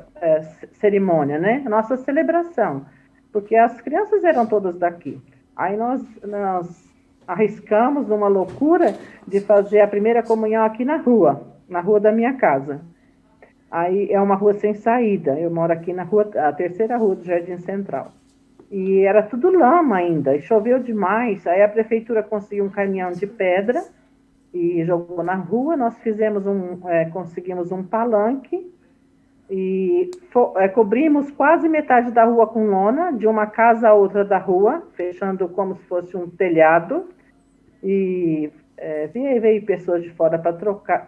cerimônia, né? A nossa celebração, porque as crianças eram todas daqui. Aí nós arriscamos uma loucura de fazer a primeira comunhão aqui na rua da minha casa. Aí é uma rua sem saída, eu moro aqui na rua, a terceira rua do Jardim Central. E era tudo lama ainda, e choveu demais, aí a prefeitura conseguiu um caminhão de pedra, e jogou na rua, nós conseguimos um palanque e cobrimos quase metade da rua com lona, de uma casa a outra da rua, fechando como se fosse um telhado, e veio pessoas de fora para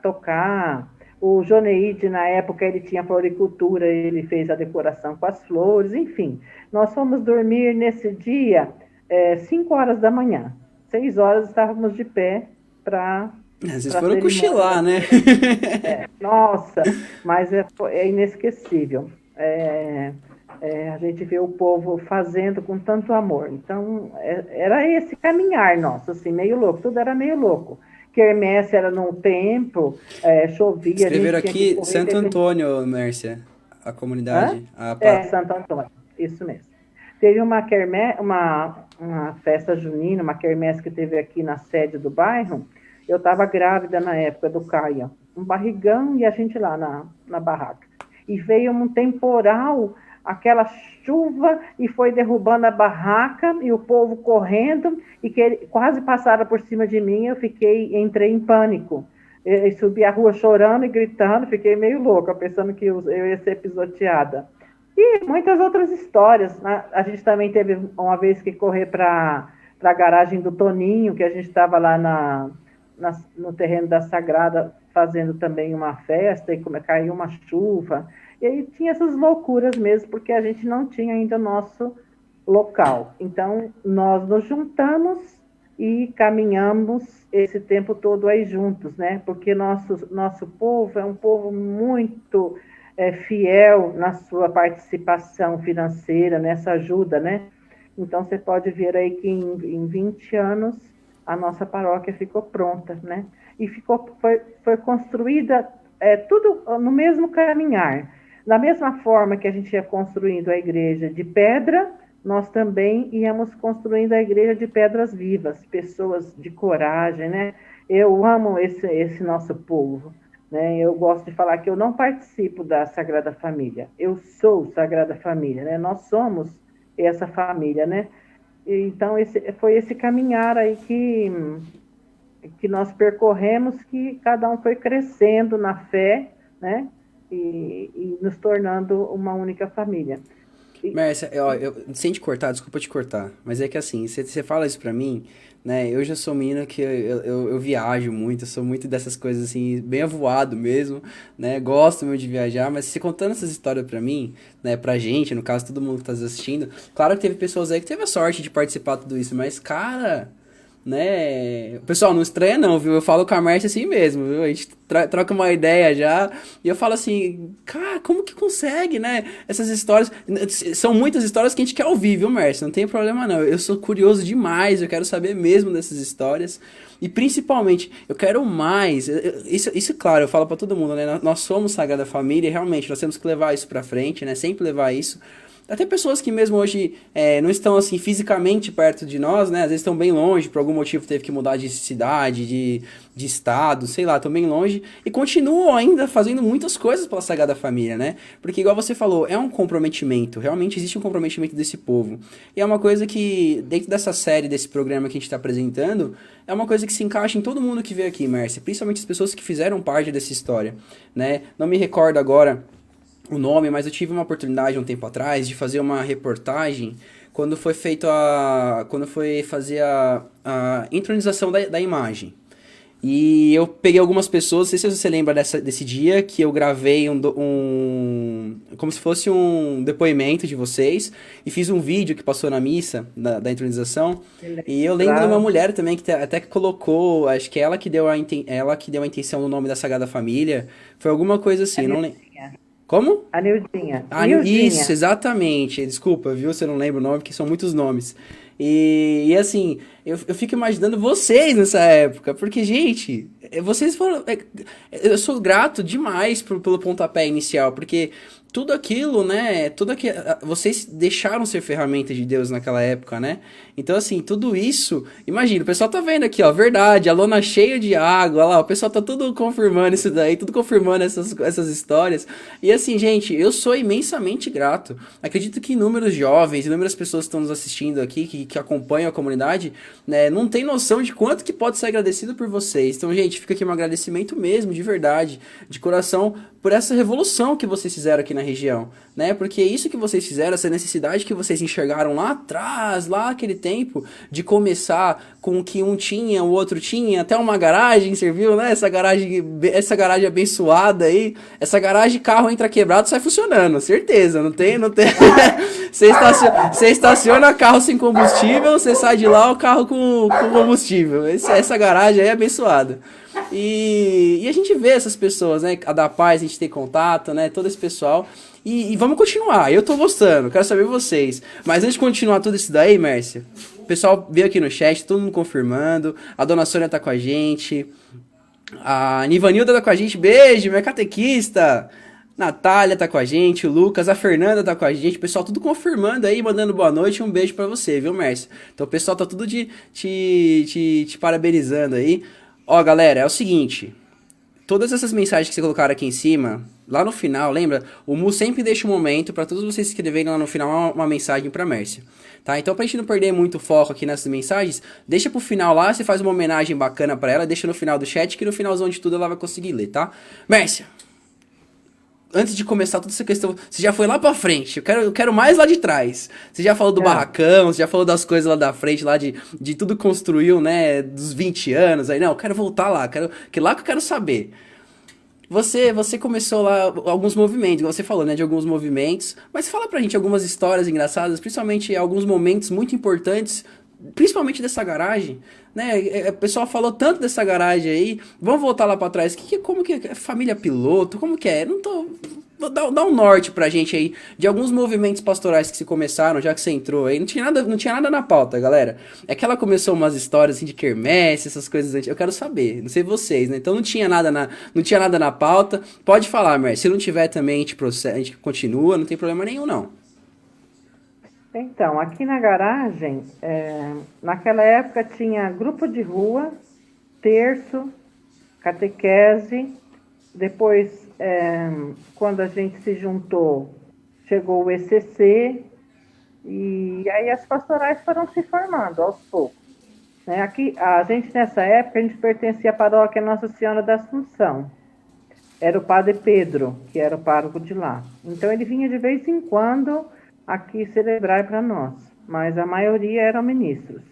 tocar. O Joneide, na época, ele tinha floricultura, ele fez a decoração com as flores, enfim. Nós fomos dormir nesse dia 5 horas da manhã. 6 horas estávamos de pé para Vocês a foram cerimônia. cochilar, né? Nossa, mas é inesquecível. A gente vê o povo fazendo com tanto amor. Então, era esse caminhar nosso, assim, meio louco, tudo era meio louco. Quermesse era num templo, chovia, a Escreveram gente tinha que aqui correr. Santo Antônio, Mércia, a Hã? comunidade. Santo Antônio, isso mesmo. Teve uma festa junina, uma quermesse que teve aqui na sede do bairro. Eu estava grávida na época do Caio, um barrigão e a gente lá na barraca. E veio um temporal, aquela chuva, e foi derrubando a barraca, e o povo correndo, e quase passaram por cima de mim, entrei em pânico. E subi a rua chorando e gritando, fiquei meio louca, pensando que eu ia ser pisoteada. E muitas outras histórias, né? A gente também teve uma vez que correr para a garagem do Toninho, que a gente estava lá no terreno da Sagrada fazendo também uma festa, e como caiu uma chuva. E aí tinha essas loucuras mesmo, porque a gente não tinha ainda o nosso local. Então, nós nos juntamos e caminhamos esse tempo todo aí juntos, né? Porque nosso povo é um povo muito fiel na sua participação financeira, nessa ajuda, né? Então, você pode ver aí que em 20 anos a nossa paróquia ficou pronta, né? E foi construída tudo no mesmo caminhar. Da mesma forma que a gente ia construindo a igreja de pedra, nós também íamos construindo a igreja de pedras vivas, pessoas de coragem, né? Eu amo esse nosso povo, né? Eu gosto de falar que eu não participo da Sagrada Família, eu sou Sagrada Família, né? Nós somos essa família, né? Então, foi esse caminhar aí que nós percorremos, que cada um foi crescendo na fé, né? E nos tornando uma única família. Mércia, sem te cortar, desculpa te cortar, mas é que assim, você fala isso pra mim, né, eu já sou menina que eu viajo muito, eu sou muito dessas coisas assim, bem avoado mesmo, né, gosto muito de viajar, mas você contando essas histórias pra mim, né, pra gente, no caso, todo mundo que tá assistindo, claro que teve pessoas aí que teve a sorte de participar de tudo isso, mas, cara, né? Pessoal, não estranha não, viu? Eu falo com a Márcia assim mesmo, viu? A gente troca uma ideia já, e eu falo assim, cara, como que consegue, né? Essas histórias, são muitas histórias que a gente quer ouvir, viu, Márcia? Não tem problema não, eu sou curioso demais, eu quero saber mesmo dessas histórias, e principalmente, eu quero mais, isso claro, eu falo pra todo mundo, né? Nós somos Sagrada Família, e realmente, nós temos que levar isso pra frente, né? Sempre levar isso. Até pessoas que mesmo hoje não estão assim fisicamente perto de nós, né? Às vezes estão bem longe, por algum motivo teve que mudar de cidade, de estado, sei lá, estão bem longe. E continuam ainda fazendo muitas coisas pela Sagrada Família, né? Porque igual você falou, é um comprometimento. Realmente existe um comprometimento desse povo. E é uma coisa que, dentro dessa série, desse programa que a gente está apresentando, é uma coisa que se encaixa em todo mundo que veio aqui, Mércia. Principalmente as pessoas que fizeram parte dessa história, né? Não me recordo agora o nome, mas eu tive uma oportunidade um tempo atrás de fazer uma reportagem quando foi feito quando foi fazer a entronização da imagem. E eu peguei algumas pessoas, não sei se você lembra desse dia, que eu gravei como se fosse um depoimento de vocês, e fiz um vídeo que passou na missa, da entronização, e eu lembro de uma mulher também, que até que colocou, acho que ela que deu ela que deu a intenção do nome da Sagrada Família, foi alguma coisa assim, não lembro. Como? A Nildinha. Isso, exatamente. Desculpa, viu? Você não lembra o nome, porque são muitos nomes. E assim, eu fico imaginando vocês nessa época, porque, gente, vocês foram. Eu sou grato demais pelo pontapé inicial, porque tudo aquilo, né? Vocês deixaram ser ferramenta de Deus naquela época, né? Então, assim, tudo isso. Imagina, o pessoal tá vendo aqui, ó, verdade, a lona cheia de água, lá, o pessoal tá tudo confirmando isso daí, tudo confirmando essas histórias. E assim, gente, eu sou imensamente grato. Acredito que inúmeros jovens, inúmeras pessoas que estão nos assistindo aqui, que acompanham a comunidade, né, não tem noção de quanto que pode ser agradecido por vocês. Então, gente, fica aqui um agradecimento mesmo, de verdade, de coração, por essa revolução que vocês fizeram aqui na região, né? Porque isso que vocês fizeram, essa necessidade que vocês enxergaram lá atrás, lá naquele tempo, de começar com o que um tinha, o outro tinha, até uma garagem serviu, né? Essa garagem abençoada aí, essa garagem, carro entra quebrado, sai funcionando, certeza, não tem. Você estaciona carro sem combustível, você sai de lá o carro com combustível. Essa garagem aí é abençoada. E a gente vê essas pessoas, né? A da Paz, a gente tem contato, né? Todo esse pessoal. E vamos continuar. Eu tô gostando, quero saber vocês. Mas antes de continuar tudo isso daí, Mércia, o pessoal veio aqui no chat, todo mundo confirmando. A dona Sônia tá com a gente. A Nivanilda tá com a gente. Beijo, minha catequista. Natália tá com a gente, o Lucas, a Fernanda tá com a gente, o pessoal tudo confirmando aí, mandando boa noite, um beijo pra você, viu, Mércio? Então o pessoal tá tudo te parabenizando aí. Ó, galera, é o seguinte, todas essas mensagens que você colocaram aqui em cima, lá no final, lembra? O Mu sempre deixa um momento pra todos vocês escreverem lá no final uma mensagem pra Mércia, tá? Então pra gente não perder muito foco aqui nessas mensagens, deixa pro final lá, você faz uma homenagem bacana pra ela, deixa no final do chat que no finalzão de tudo ela vai conseguir ler, tá? Mércia, antes de começar toda essa questão, você já foi lá pra frente, eu quero mais lá de trás. Você já falou do barracão, você já falou das coisas lá da frente, lá de tudo construiu, né, dos 20 anos, aí não, eu quero voltar lá, que lá que eu quero saber. Você começou lá alguns movimentos, igual você falou, né, de alguns movimentos, mas fala pra gente algumas histórias engraçadas, principalmente alguns momentos muito importantes, principalmente dessa garagem, né, o pessoal falou tanto dessa garagem aí, vamos voltar lá pra trás, como que é família piloto, como que é, não tô... Dá um norte pra gente aí de alguns movimentos pastorais que se começaram, já que você entrou aí. Não tinha nada na pauta, galera. É que ela começou umas histórias assim de quermesse, essas coisas antigas. Eu quero saber, não sei vocês, né? Então não tinha nada na pauta. Pode falar, Mer. Se não tiver também, a gente continua, não tem problema nenhum, não. Então, aqui na garagem, naquela época tinha grupo de rua, terço, catequese. Depois, quando a gente se juntou, chegou o ECC, e aí as pastorais foram se formando aos poucos. Né? Aqui, a gente, nessa época, a gente pertencia à paróquia Nossa Senhora da Assunção. Era o padre Pedro, que era o pároco de lá. Então, ele vinha de vez em quando aqui celebrar para nós, mas a maioria eram ministros.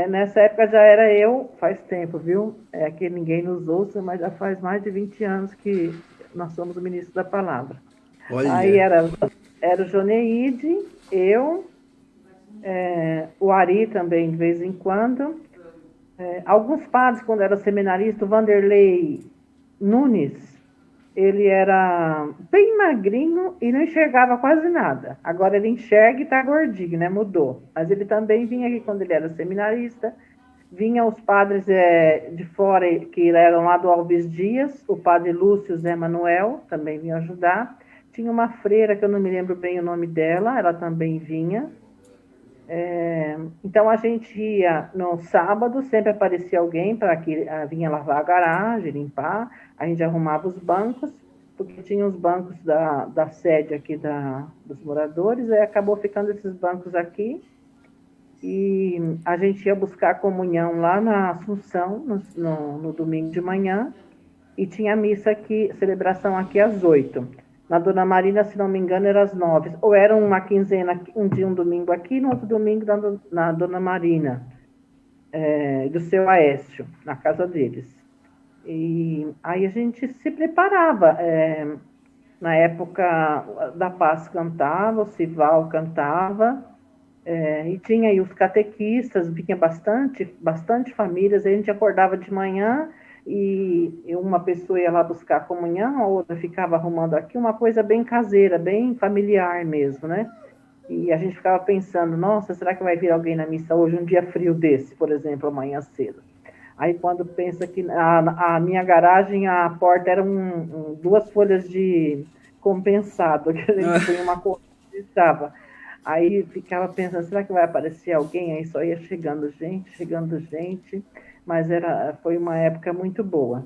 Nessa época já era eu, faz tempo, viu? É que ninguém nos ouça, mas já faz mais de 20 anos que nós somos o ministro da palavra. Aí Olha. era o Joneide, eu, o Ari também, de vez em quando. Alguns padres, quando era seminarista, o Vanderlei Nunes, ele era bem magrinho e não enxergava quase nada. Agora ele enxerga e está gordinho, né? Mudou. Mas ele também vinha aqui quando ele era seminarista. Vinha os padres de fora, que eram lá do Alves Dias, o padre Lúcio Zé Manuel, também vinha ajudar. Tinha uma freira, que eu não me lembro bem o nome dela, ela também vinha. Então a gente ia no sábado, sempre aparecia alguém para que vinha lavar a garagem, limpar, a gente arrumava os bancos, porque tinha os bancos da sede aqui dos moradores, aí acabou ficando esses bancos aqui, e a gente ia buscar a comunhão lá na Assunção, no domingo de manhã, e tinha missa aqui, celebração aqui às 8. Na Dona Marina, se não me engano, era às 9. Ou era uma quinzena, um dia, um domingo aqui, no outro domingo na Dona Marina, do seu Aécio, na casa deles. E aí a gente se preparava. Na época da Paz cantava, o Sival cantava, e tinha aí os catequistas, vinha bastante famílias, aí a gente acordava de manhã e uma pessoa ia lá buscar a comunhão, a outra ficava arrumando aqui, uma coisa bem caseira, bem familiar mesmo, né? E a gente ficava pensando, nossa, será que vai vir alguém na missa hoje, um dia frio desse, por exemplo, amanhã cedo? Aí quando pensa que a minha garagem, a porta era duas folhas de compensado, que a gente põe uma coisa e estava. Aí ficava pensando, será que vai aparecer alguém? Aí só ia chegando gente, mas foi uma época muito boa.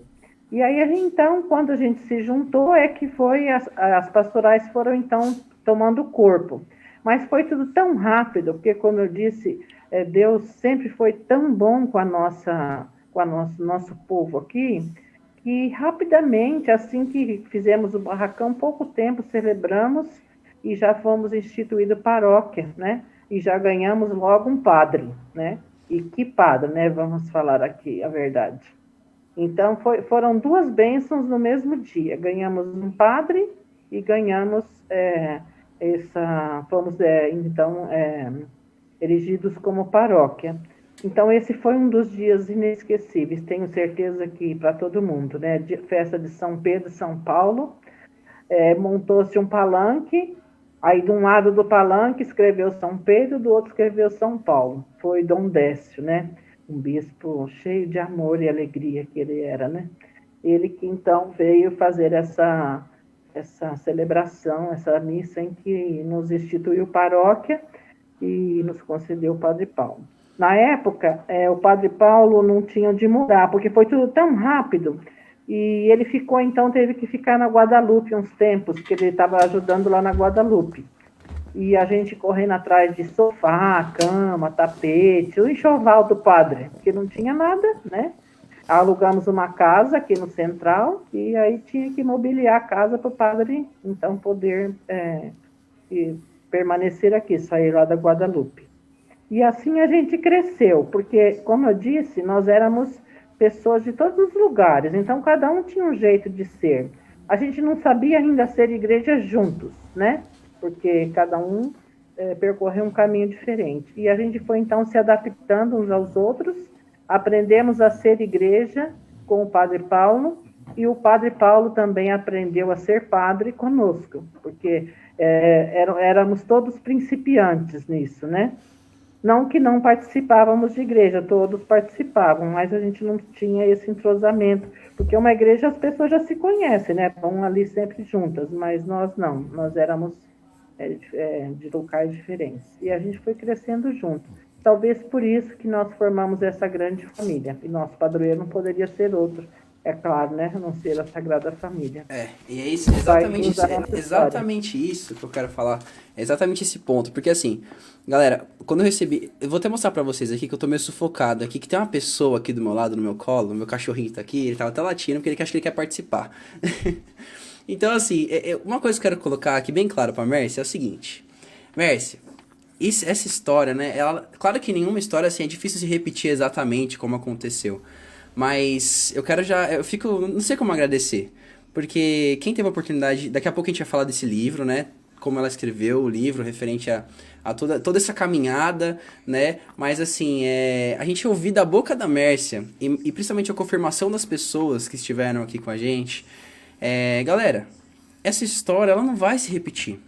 E aí, então, quando a gente se juntou, que as pastorais foram, então, tomando corpo. Mas foi tudo tão rápido, porque, como eu disse, Deus sempre foi tão bom com nosso povo aqui, que rapidamente, assim que fizemos o barracão, pouco tempo celebramos e já fomos instituídos paróquia, né? E já ganhamos logo um padre, né? E que padre, né? Vamos falar aqui a verdade. Então, foram duas bênçãos no mesmo dia. Ganhamos um padre e ganhamos fomos, então, erigidos como paróquia. Então, esse foi um dos dias inesquecíveis, tenho certeza que para todo mundo, né? Festa de São Pedro e São Paulo. montou-se um palanque, aí de um lado do palanque escreveu São Pedro, do outro escreveu São Paulo. Foi Dom Décio, né? Um bispo cheio de amor e alegria que ele era, né? Ele que então veio fazer essa celebração, essa missa em que nos instituiu paróquia e nos concedeu o Padre Paulo. Na época, o Padre Paulo não tinha onde morar, porque foi tudo tão rápido, e ele ficou, então, teve que ficar na Guadalupe uns tempos, que ele estava ajudando lá na Guadalupe. E a gente correndo atrás de sofá, cama, tapete, o enxoval do padre, porque não tinha nada, né? Alugamos uma casa aqui no Central, e aí tinha que mobiliar a casa para o padre, então, poder permanecer aqui, sair lá da Guadalupe. E assim a gente cresceu, porque, como eu disse, nós éramos pessoas de todos os lugares, então cada um tinha um jeito de ser. A gente não sabia ainda ser igreja juntos, né? Porque cada um percorreu um caminho diferente. E a gente foi, então, se adaptando uns aos outros, aprendemos a ser igreja com o Padre Paulo, e o Padre Paulo também aprendeu a ser padre conosco, porque éramos todos principiantes nisso, né? Não que não participávamos de igreja, todos participavam, mas a gente não tinha esse entrosamento, porque uma igreja as pessoas já se conhecem, né? Vão ali sempre juntas, mas nós não, nós éramos de locais diferentes. E a gente foi crescendo junto. Talvez por isso que nós formamos essa grande família, e nosso padroeiro não poderia ser outro, é claro, né? A não ser a Sagrada Família. E é isso, exatamente isso que eu quero falar. É exatamente esse ponto. Porque assim, galera, quando eu recebi. Eu vou até mostrar pra vocês aqui que eu tô meio sufocado aqui, que tem uma pessoa aqui do meu lado, no meu colo, meu cachorrinho tá aqui, ele tava até latindo porque ele acha que ele quer participar. Então, assim, uma coisa que eu quero colocar aqui bem claro pra Mércia é o seguinte. Mércia, essa história, né? Claro que nenhuma história assim é difícil de repetir exatamente como aconteceu. Mas não sei como agradecer, porque quem teve a oportunidade, daqui a pouco a gente vai falar desse livro, né, como ela escreveu o livro, referente a toda essa caminhada, né, mas assim, a gente ouvir da boca da Mércia, e principalmente a confirmação das pessoas que estiveram aqui com a gente, galera, essa história, ela não vai se repetir.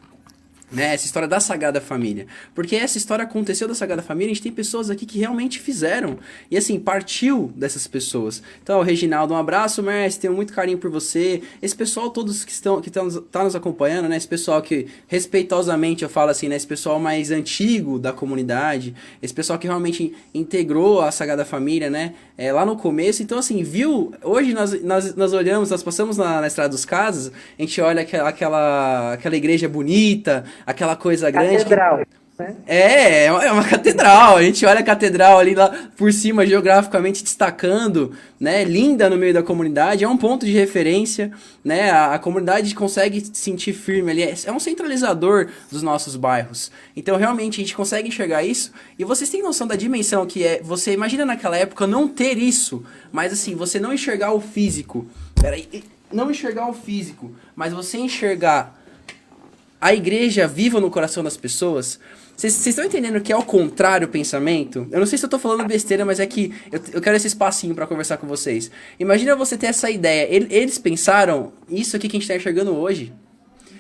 Né, essa história da Sagrada Família. Porque essa história aconteceu da Sagrada Família, a gente tem pessoas aqui que realmente fizeram. E assim, partiu dessas pessoas. Então, Reginaldo, um abraço, Mércio, tenho muito carinho por você. Esse pessoal todos que tá nos acompanhando, né? Esse pessoal que, respeitosamente, eu falo assim, né? Esse pessoal mais antigo da comunidade. Esse pessoal que realmente integrou a Sagrada Família, né? Lá no começo. Então, assim, viu? Hoje nós olhamos, nós passamos na Estrada dos Casas, a gente olha aquela igreja bonita, aquela coisa grande. Catedral. Né? É uma catedral. A gente olha a catedral ali lá por cima, geograficamente destacando, né? Linda no meio da comunidade. É um ponto de referência, né? A comunidade consegue se sentir firme ali. É um centralizador dos nossos bairros. Então, realmente, a gente consegue enxergar isso. E vocês têm noção da dimensão que é. Você imagina naquela época não ter isso, mas assim, você não enxergar o físico. Peraí. Não enxergar o físico, mas você enxergar a igreja viva no coração das pessoas. Vocês estão entendendo que é o contrário o pensamento? Eu não sei se eu tô falando besteira, mas é que eu quero esse espacinho pra conversar com vocês. Imagina você ter essa ideia. Eles pensaram isso aqui que a gente tá enxergando hoje.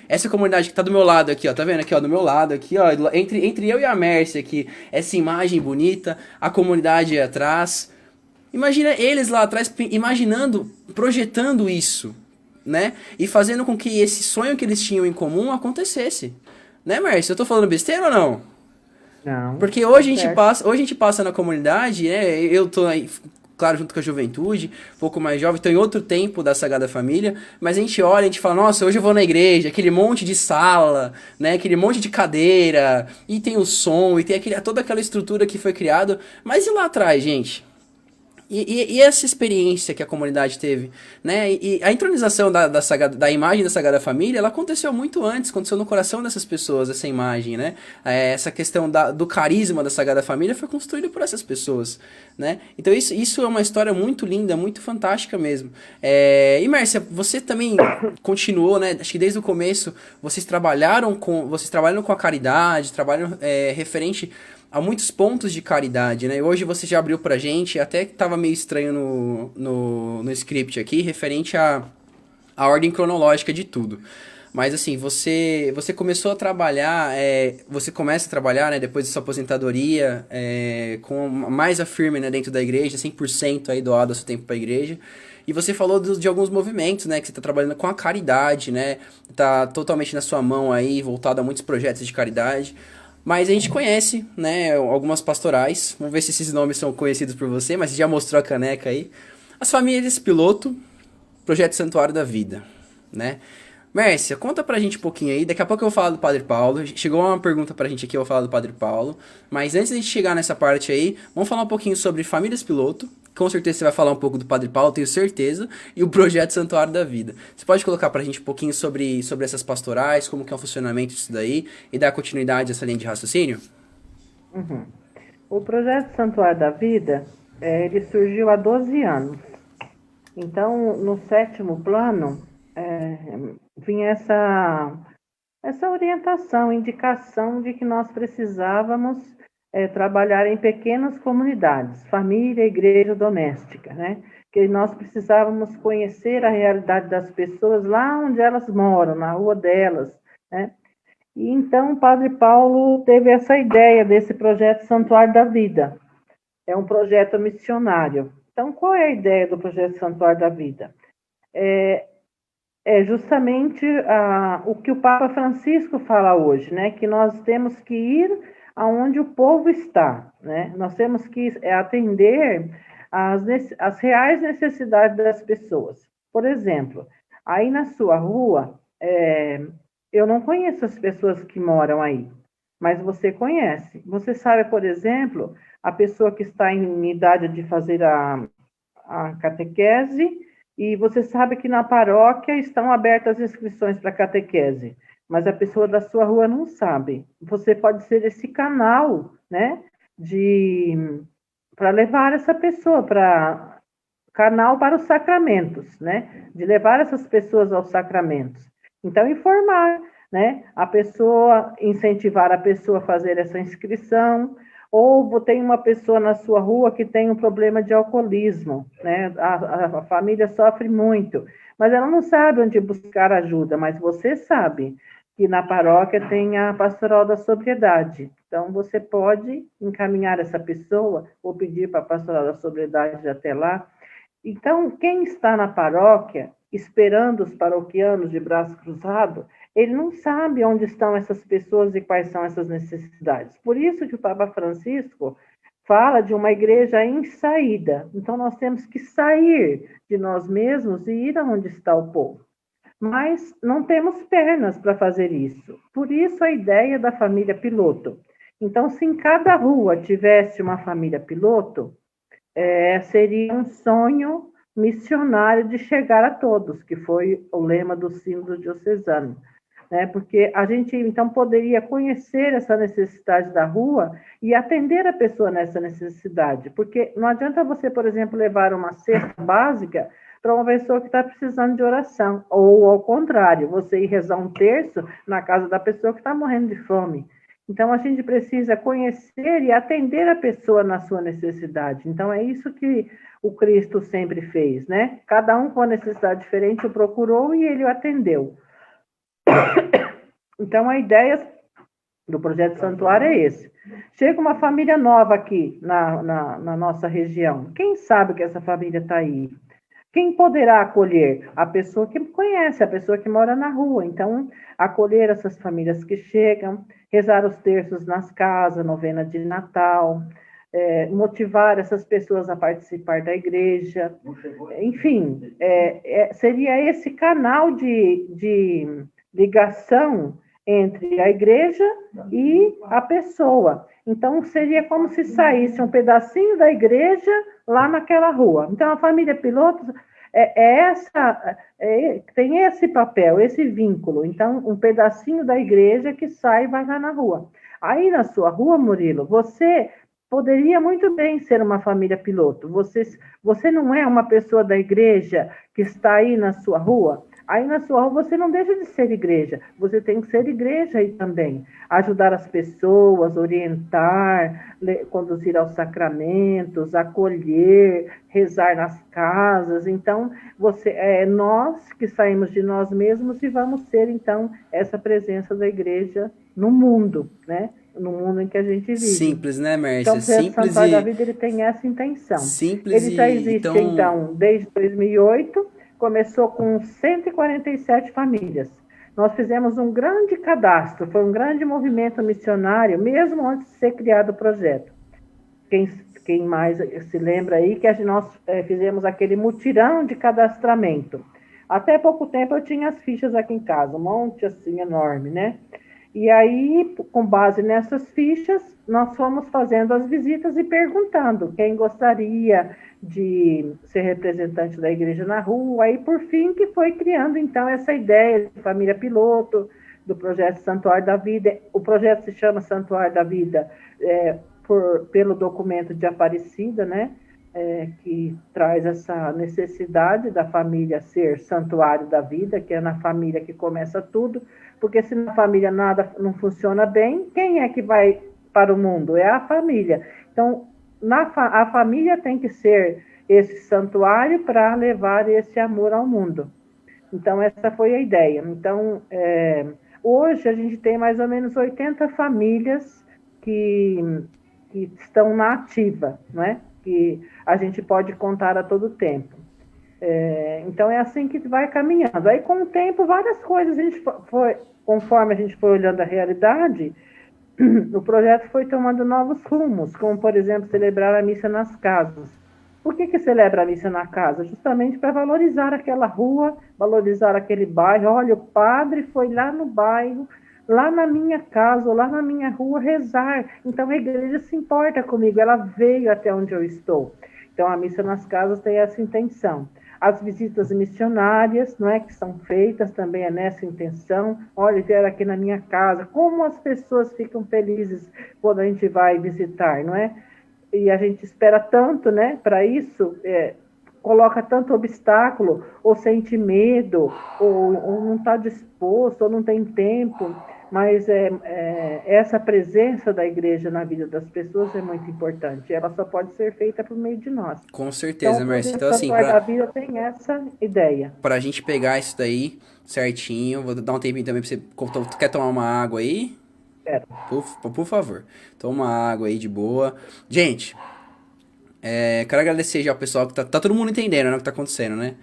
Essa comunidade que tá do meu lado aqui, ó. Tá vendo aqui, ó? Do meu lado aqui, ó. Entre eu e a Mércia aqui. Essa imagem bonita. A comunidade atrás. Imagina eles lá atrás imaginando, projetando isso, né? E fazendo com que esse sonho que eles tinham em comum acontecesse. Né, Mércio? Eu tô falando besteira ou não? Não. Porque hoje a gente passa na comunidade, né? Eu tô aí, claro, junto com a juventude, um pouco mais jovem, tô em outro tempo da Sagrada Família, mas a gente olha, a gente fala, nossa, hoje eu vou na igreja, aquele monte de sala, né? Aquele monte de cadeira, e tem o som, e tem toda aquela estrutura que foi criada. Mas e lá atrás, gente? E essa experiência que a comunidade teve, né? E a entronização da imagem da Sagrada Família, ela aconteceu muito antes, aconteceu no coração dessas pessoas, essa imagem, né? Essa questão do carisma da Sagrada Família foi construída por essas pessoas, né? Então isso é uma história muito linda, muito fantástica mesmo. E Mércia, você também continuou, né? Acho que desde o começo vocês trabalham com a caridade, trabalham referente há muitos pontos de caridade, né? Hoje você já abriu pra gente, até que tava meio estranho no script aqui, referente à ordem cronológica de tudo. Mas assim, você começou a trabalhar, você começa a trabalhar, né, depois da sua aposentadoria, com mais a firme, né, dentro da igreja, 100% aí doado o seu tempo para a igreja. E você falou de alguns movimentos, né, que você está trabalhando com a caridade, né, tá totalmente na sua mão aí, voltado a muitos projetos de caridade. Mas a gente conhece, né, algumas pastorais, vamos ver se esses nomes são conhecidos por você, mas você já mostrou a caneca aí. As famílias piloto, Projeto Santuário da Vida, né? Mércia, conta pra gente um pouquinho aí. Daqui a pouco eu vou falar do Padre Paulo. Chegou uma pergunta pra gente aqui, eu vou falar do Padre Paulo. Mas antes de a gente chegar nessa parte aí, vamos falar um pouquinho sobre famílias piloto. Com certeza você vai falar um pouco do Padre Paulo, tenho certeza. E o Projeto Santuário da Vida. Você pode colocar pra gente um pouquinho sobre essas pastorais, como que é o funcionamento disso daí, e dar continuidade a essa linha de raciocínio? Uhum. O projeto Santuário da Vida, ele surgiu há 12 anos. Então, no sétimo plano, vinha essa orientação, indicação de que nós precisávamos trabalhar em pequenas comunidades, família, igreja doméstica, né? Que nós precisávamos conhecer a realidade das pessoas lá onde elas moram, na rua delas, né? E então o Padre Paulo teve essa ideia desse projeto Santuário da Vida. É um projeto missionário. Então, qual é a ideia do projeto Santuário da Vida? É justamente o que o Papa Francisco fala hoje, né? Que nós temos que ir aonde o povo está, né? Nós temos que atender as reais necessidades das pessoas. Por exemplo, aí na sua rua, eu não conheço as pessoas que moram aí, mas você conhece. Você sabe, por exemplo, a pessoa que está em idade de fazer a catequese, e você sabe que na paróquia estão abertas as inscrições para catequese, mas a pessoa da sua rua não sabe. Você pode ser esse canal, né, para levar essa pessoa para canal para os sacramentos, né, de levar essas pessoas aos sacramentos. Então, informar, né, a pessoa, incentivar a pessoa a fazer essa inscrição, ou tem uma pessoa na sua rua que tem um problema de alcoolismo, né? A família sofre muito, mas ela não sabe onde buscar ajuda, mas você sabe que na paróquia tem a pastoral da sobriedade. Então, você pode encaminhar essa pessoa ou pedir para a pastoral da sobriedade até lá. Então, quem está na paróquia, esperando os paroquianos de braço cruzado, ele não sabe onde estão essas pessoas e quais são essas necessidades. Por isso que o Papa Francisco fala de uma igreja em saída. Então, nós temos que sair de nós mesmos e ir aonde está o povo. Mas não temos pernas para fazer isso. Por isso, a ideia da família piloto. Então, se em cada rua tivesse uma família piloto, seria um sonho missionário de chegar a todos, que foi o lema do Sínodo Diocesano. Né? Porque a gente, então, poderia conhecer essa necessidade da rua e atender a pessoa nessa necessidade. Porque não adianta você, por exemplo, levar uma cesta básica para uma pessoa que está precisando de oração, ou ao contrário, você ir rezar um terço na casa da pessoa que está morrendo de fome. Então, a gente precisa conhecer e atender a pessoa na sua necessidade. Então, é isso que o Cristo sempre fez, né? Cada um com uma necessidade diferente o procurou e ele o atendeu. Então, a ideia do Projeto Santuário é esse. Chega uma família nova aqui na nossa região. Quem sabe que essa família está aí? Quem poderá acolher? A pessoa que conhece, a pessoa que mora na rua. Então, acolher essas famílias que chegam, rezar os terços nas casas, novena de Natal, motivar essas pessoas a participar da igreja. Enfim, seria esse canal de ligação entre a igreja e a pessoa. Então, seria como se saísse um pedacinho da igreja lá naquela rua. Então, a família piloto tem esse papel, esse vínculo. Então, um pedacinho da igreja que sai e vai lá na rua. Aí, na sua rua, Murilo, você poderia muito bem ser uma família piloto. Você não é uma pessoa da igreja que está aí na sua rua? Aí na sua rua você não deixa de ser igreja, você tem que ser igreja aí também. Ajudar as pessoas, orientar, conduzir aos sacramentos, acolher, rezar nas casas. Então, é nós que saímos de nós mesmos e vamos ser, então, essa presença da igreja no mundo, né? No mundo em que a gente vive. Simples, né, Então, Mércia? o Projeto Simples Santuário da e Vida ele tem essa intenção. simples Ele já e existe, tão então, desde 2008, começou com 147 famílias. Nós fizemos um grande cadastro, foi um grande movimento missionário, mesmo antes de ser criado o projeto. Quem mais se lembra aí que nós fizemos aquele mutirão de cadastramento. Até pouco tempo eu tinha as fichas aqui em casa, um monte assim enorme, né? E aí, com base nessas fichas, nós fomos fazendo as visitas e perguntando quem gostaria de ser representante da igreja na rua. Aí, por fim, que foi criando, então, essa ideia de família piloto, do projeto Santuário da Vida. O projeto se chama Santuário da Vida pelo documento de Aparecida, né? Que traz essa necessidade da família ser santuário da vida, que é na família que começa tudo, porque se na família nada não funciona bem, quem é que vai para o mundo? É a família. Então, a família tem que ser esse santuário para levar esse amor ao mundo. Então, essa foi a ideia. Então, hoje a gente tem mais ou menos 80 famílias que estão na ativa, né? Que a gente pode contar a todo tempo. Então é assim que vai caminhando. Aí com o tempo, várias coisas, conforme a gente foi olhando a realidade, o projeto foi tomando novos rumos, como por exemplo, celebrar a missa nas casas. Por que celebra a missa na casa? Justamente para valorizar aquela rua, valorizar aquele bairro. Olha, o padre foi lá no bairro, lá na minha casa, ou lá na minha rua, rezar. Então a igreja se importa comigo, ela veio até onde eu estou. Então a missa nas casas tem essa intenção. As visitas missionárias, não é, que são feitas também é nessa intenção. Olha, vieram aqui na minha casa, como as pessoas ficam felizes quando a gente vai visitar, não é? E a gente espera tanto, né, para isso, coloca tanto obstáculo, ou sente medo, ou não está disposto, ou não tem tempo, mas essa presença da igreja na vida das pessoas é muito importante, ela só pode ser feita por meio de nós. com Então, certeza, o Mércia. Projeto Então, assim, Santuário da Vida tem essa ideia. pra gente pegar isso daí certinho, vou dar um tempinho também pra você. Tu quer tomar uma água aí? Espero. Por favor, toma uma água aí de boa. Gente, quero agradecer já ao pessoal que tá todo mundo entendendo, né, o que tá acontecendo, né?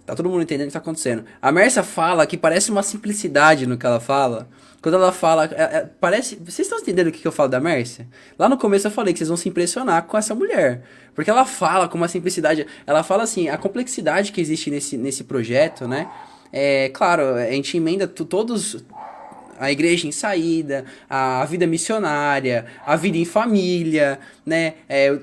Tá todo mundo entendendo o que tá acontecendo. A Mércia fala que parece uma simplicidade no que ela fala. Quando ela fala, parece... Vocês estão entendendo o que eu falo da Mércia? Lá no começo eu falei que vocês vão se impressionar com essa mulher. Porque ela fala com uma simplicidade... Ela fala assim, a complexidade que existe nesse projeto, né? Claro, a gente emenda todos... A igreja em saída, a vida missionária, a vida em família, né?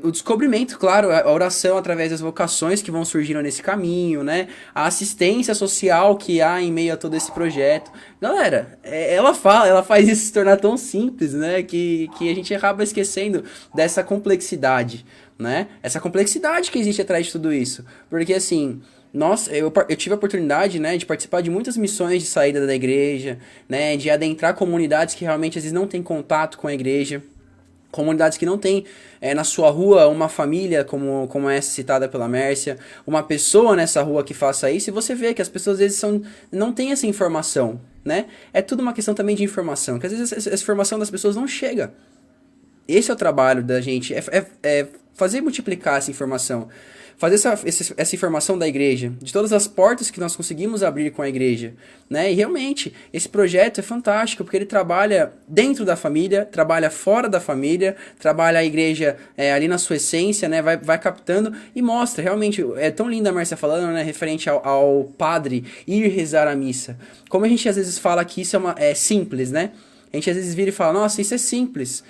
O descobrimento, claro, a oração através das vocações que vão surgindo nesse caminho, né? A assistência social que há em meio a todo esse projeto. Galera, ela faz isso se tornar tão simples, né? Que a gente acaba esquecendo dessa complexidade, né? Essa complexidade que existe atrás de tudo isso. Porque assim... Nossa, eu tive a oportunidade, né, de participar de muitas missões de saída da igreja, né, de adentrar comunidades que realmente às vezes não têm contato com a igreja, comunidades que não têm na sua rua uma família como essa citada pela Mércia, uma pessoa nessa rua que faça isso, e você vê que as pessoas às vezes não têm essa informação, né? É tudo uma questão também de informação, que às vezes essa informação das pessoas não chega. Esse é o trabalho da gente, fazer multiplicar essa informação. Fazer essa informação da igreja, de todas as portas que nós conseguimos abrir com a igreja, né? E realmente, esse projeto é fantástico, porque ele trabalha dentro da família, trabalha fora da família, trabalha a igreja ali na sua essência, né? Vai captando e mostra, realmente, é tão linda a Márcia falando, né? Referente ao padre ir rezar a missa. Como a gente às vezes fala que isso é simples, né? A gente às vezes vira e fala, nossa, isso é simples.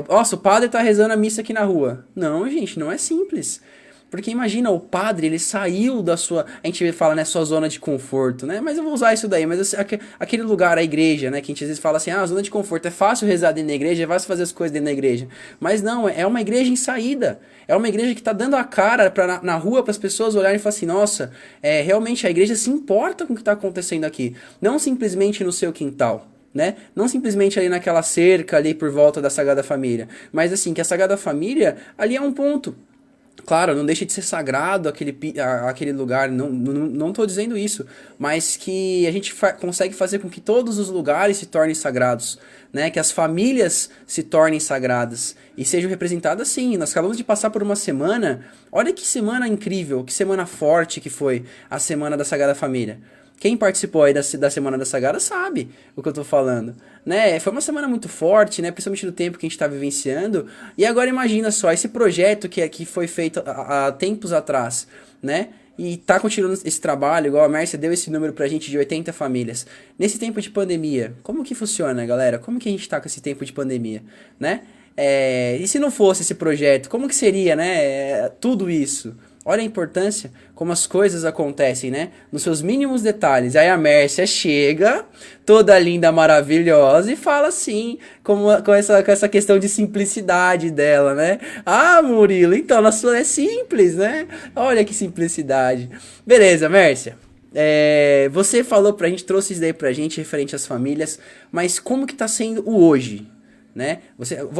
Nossa, o padre tá rezando a missa aqui na rua. Não, gente, não é simples. Porque imagina, o padre, ele saiu da sua, a gente fala, né, sua zona de conforto, né? Mas eu vou usar isso daí, mas aquele lugar, a igreja, né, que a gente às vezes fala assim, ah, zona de conforto, é fácil rezar dentro da igreja, é fácil fazer as coisas dentro da igreja. Mas não, é uma igreja em saída. É uma igreja que tá dando a cara na rua para as pessoas olharem e falar assim, nossa, realmente a igreja se importa com o que tá acontecendo aqui. Não simplesmente no seu quintal. Né? Não simplesmente ali naquela cerca ali por volta da Sagrada Família, mas assim, que a Sagrada Família ali é um ponto. Claro, não deixa de ser sagrado aquele lugar, não tô dizendo isso, mas que a gente consegue fazer com que todos os lugares se tornem sagrados, né? Que as famílias se tornem sagradas e sejam representadas assim. Nós acabamos de passar por uma semana, olha que semana incrível, que semana forte que foi a Semana da Sagrada Família. Quem participou aí da Semana da Sagrada sabe o que eu tô falando, né? Foi uma semana muito forte, né? Principalmente no tempo que a gente tá vivenciando. E agora imagina só, esse projeto que foi feito há tempos atrás, né? E tá continuando esse trabalho, igual a Mércia deu esse número pra gente de 80 famílias. Nesse tempo de pandemia, como que funciona, galera? Como que a gente tá com esse tempo de pandemia, né? E se não fosse esse projeto, como que seria, né? Tudo isso. Olha a importância, como as coisas acontecem, né? Nos seus mínimos detalhes. Aí a Mércia chega, toda linda, maravilhosa, e fala assim, com essa questão de simplicidade dela, né? Ah, Murilo, então, na sua é simples, né? Olha que simplicidade. Beleza, Mércia. Você falou pra gente, trouxe isso daí pra gente, referente às famílias, mas como que tá sendo o hoje, né?